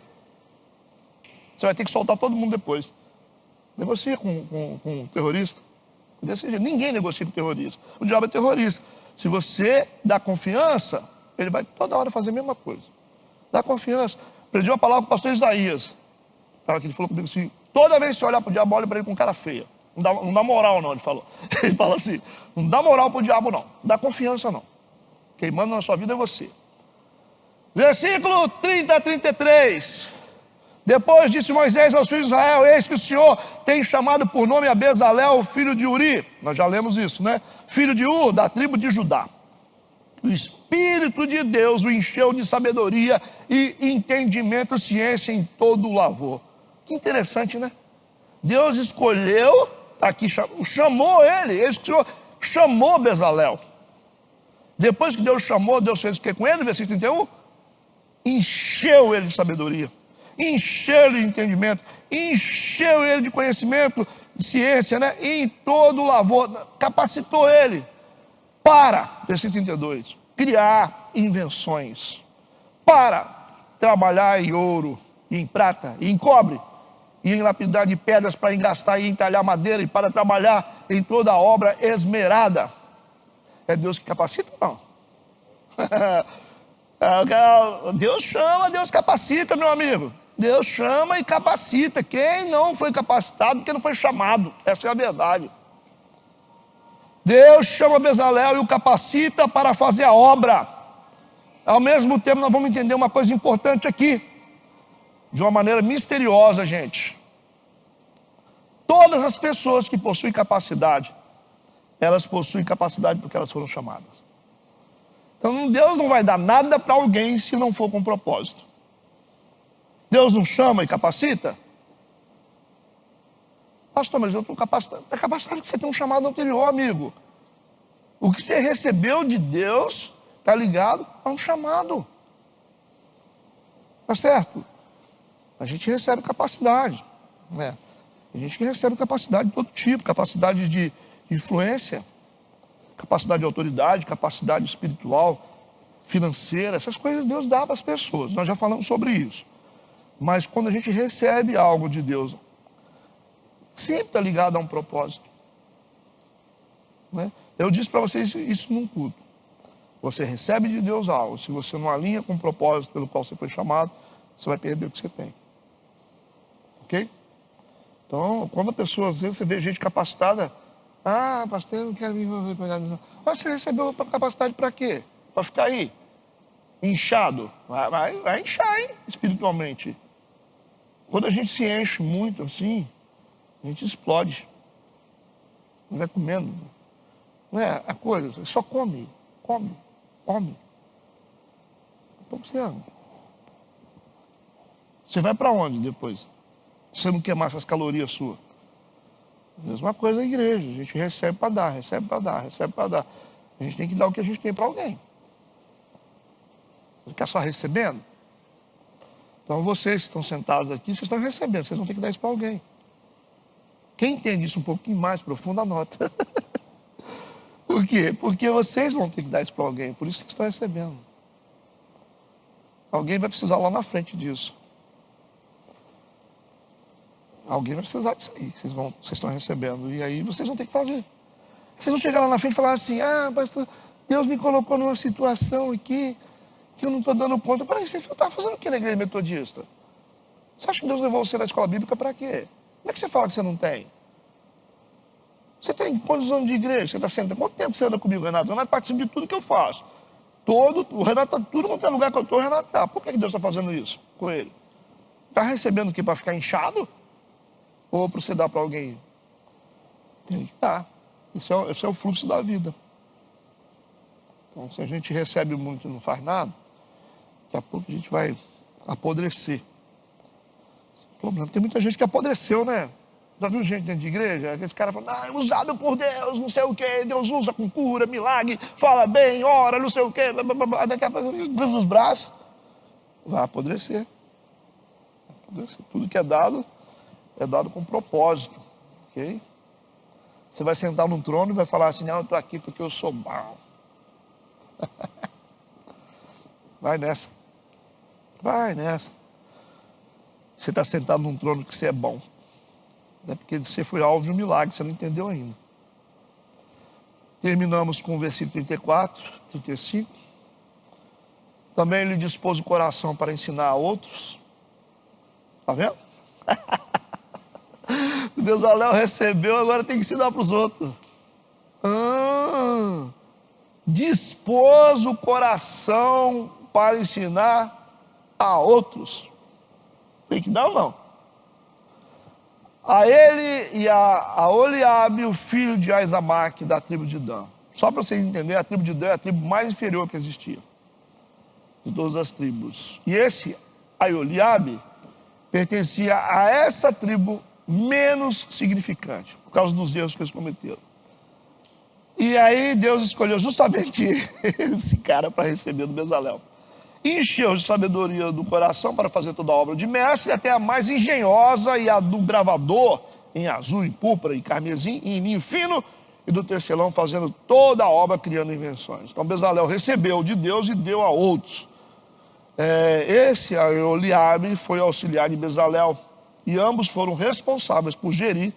Você vai ter que soltar todo mundo depois. Negocia com o terrorista. Desse jeito. Ninguém negocia com o terrorista. O diabo é terrorista. Se você dá confiança, ele vai toda hora fazer a mesma coisa. Dá confiança. Aprendi uma palavra com o pastor Isaías. Ele falou comigo assim, toda vez que você olhar para o diabo, olha para ele com cara feia. Não dá moral não, ele falou. Ele fala assim, não dá moral para o diabo não. Não dá confiança não. Quem manda na sua vida é você. Versículo 30 a 33. Depois disse Moisés aos filhos de Israel, eis que o Senhor tem chamado por nome a Bezalel, filho de Uri. Nós já lemos isso, né? Filho de Ur, da tribo de Judá. O Espírito de Deus o encheu de sabedoria e entendimento, ciência em todo o lavor. Que interessante, né? Deus escolheu, aqui chamou ele, esse Senhor chamou Bezalel. Depois que Deus chamou, Deus fez o que com ele? Versículo 31. Encheu ele de sabedoria. Encheu ele de entendimento, encheu ele de conhecimento, de ciência, né? E em todo o lavor, capacitou ele para, versículo 32, criar invenções, para trabalhar em ouro, e em prata, e em cobre, e em lapidar de pedras para engastar e entalhar madeira, e para trabalhar em toda a obra esmerada. É Deus que capacita ou não? Deus chama, Deus capacita, meu amigo. Deus chama e capacita. Quem não foi capacitado, porque não foi chamado. Essa é a verdade. Deus chama Bezalel e o capacita para fazer a obra. Ao mesmo tempo, nós vamos entender uma coisa importante aqui. De uma maneira misteriosa, gente. Todas as pessoas que possuem capacidade, elas possuem capacidade porque elas foram chamadas. Então, Deus não vai dar nada para alguém se não for com propósito. Deus não chama e capacita? Pastor, mas eu estou capacitado. É capacitado porque você tem um chamado anterior, amigo. O que você recebeu de Deus está ligado a um chamado. Tá certo? A gente recebe capacidade. Né? A gente recebe capacidade de todo tipo. Capacidade de influência. Capacidade de autoridade, capacidade espiritual, financeira. Essas coisas Deus dá para as pessoas. Nós já falamos sobre isso. Mas quando a gente recebe algo de Deus, sempre está ligado a um propósito. Né? Eu disse para vocês isso num culto. Você recebe de Deus algo. Se você não alinha com o propósito pelo qual você foi chamado, você vai perder o que você tem. Ok? Então, quando a pessoa, às vezes você vê gente capacitada, pastor, eu não quero me envolver com nada não. Mas você recebeu capacidade para quê? Para ficar aí, inchado. Vai inchar, hein? Espiritualmente. Quando a gente se enche muito assim, a gente explode. Não vai comendo. Não é a coisa, você só come. Pouco você ama. Você vai para onde depois? Se você não queimar essas calorias suas. Mesma coisa a igreja. A gente recebe para dar, recebe para dar, recebe para dar. A gente tem que dar o que a gente tem para alguém. Você quer só recebendo? Então vocês que estão sentados aqui, vocês estão recebendo. Vocês vão ter que dar isso para alguém. Quem entende isso um pouquinho mais profundo, anota. Por quê? Porque vocês vão ter que dar isso para alguém. Por isso que vocês estão recebendo. Alguém vai precisar lá na frente disso. Alguém vai precisar disso aí, que vocês estão recebendo. E aí vocês vão ter que fazer. Vocês vão chegar lá na frente e falar assim, pastor, Deus me colocou numa situação aqui que eu não estou dando conta. Peraí, você está fazendo o que na igreja metodista? Você acha que Deus levou você na escola bíblica para quê? Como é que você fala que você não tem? Você tem quantos anos de igreja? Você está sentado? Quanto tempo você anda comigo, Renato? O Renato participa de tudo que eu faço. O Renato está tudo quanto é lugar que eu estou, o Renato está. Por que Deus está fazendo isso com ele? Está recebendo o quê? Para ficar inchado? Ou para você dar para alguém? Tem que estar. Esse é o fluxo da vida. Então, se a gente recebe muito e não faz nada, daqui a pouco a gente vai apodrecer. O problema, tem muita gente que apodreceu, né? Já viu gente dentro de igreja? Aqueles caras falam, usado por Deus, não sei o quê, Deus usa com cura, milagre, fala bem, ora, não sei o quê, daqui a pouco, cruza os braços, vai apodrecer. Tudo que é dado com propósito, ok? Você vai sentar num trono e vai falar assim, não, eu estou aqui porque eu sou bom. Vai nessa. Você está sentado num trono que você é bom. É porque você foi alvo de um milagre, você não entendeu ainda. Terminamos com o versículo 34, 35. Também ele dispôs o coração para ensinar a outros. Está vendo? O Bezalel recebeu, agora tem que ensinar para os outros. Dispôs o coração para ensinar a outros. Tem que dar ou não? A ele e a Oliabe, o filho de Aizamaque, da tribo de Dan. Só para vocês entenderem, a tribo de Dan é a tribo mais inferior que existia. De todas as tribos. E esse Aioliabe pertencia a essa tribo menos significante, por causa dos erros que eles cometeram. E aí Deus escolheu justamente esse cara para receber do Bezalel. Encheu de sabedoria do coração para fazer toda a obra de mestre, até a mais engenhosa, e a do gravador, em azul, em púrpura, em carmesim, em linho fino, e do tecelão, fazendo toda a obra, criando invenções. Então Bezalel recebeu de Deus e deu a outros. Esse Oliabe foi auxiliar de Bezalel, e ambos foram responsáveis por gerir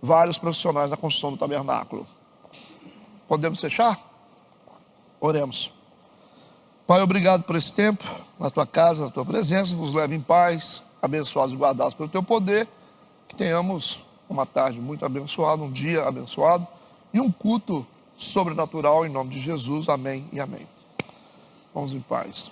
vários profissionais na construção do tabernáculo. Podemos fechar? Oremos. Pai, obrigado por esse tempo, na tua casa, na tua presença, nos leve em paz, abençoados e guardados pelo teu poder, que tenhamos uma tarde muito abençoada, um dia abençoado e um culto sobrenatural em nome de Jesus, amém e amém. Vamos em paz.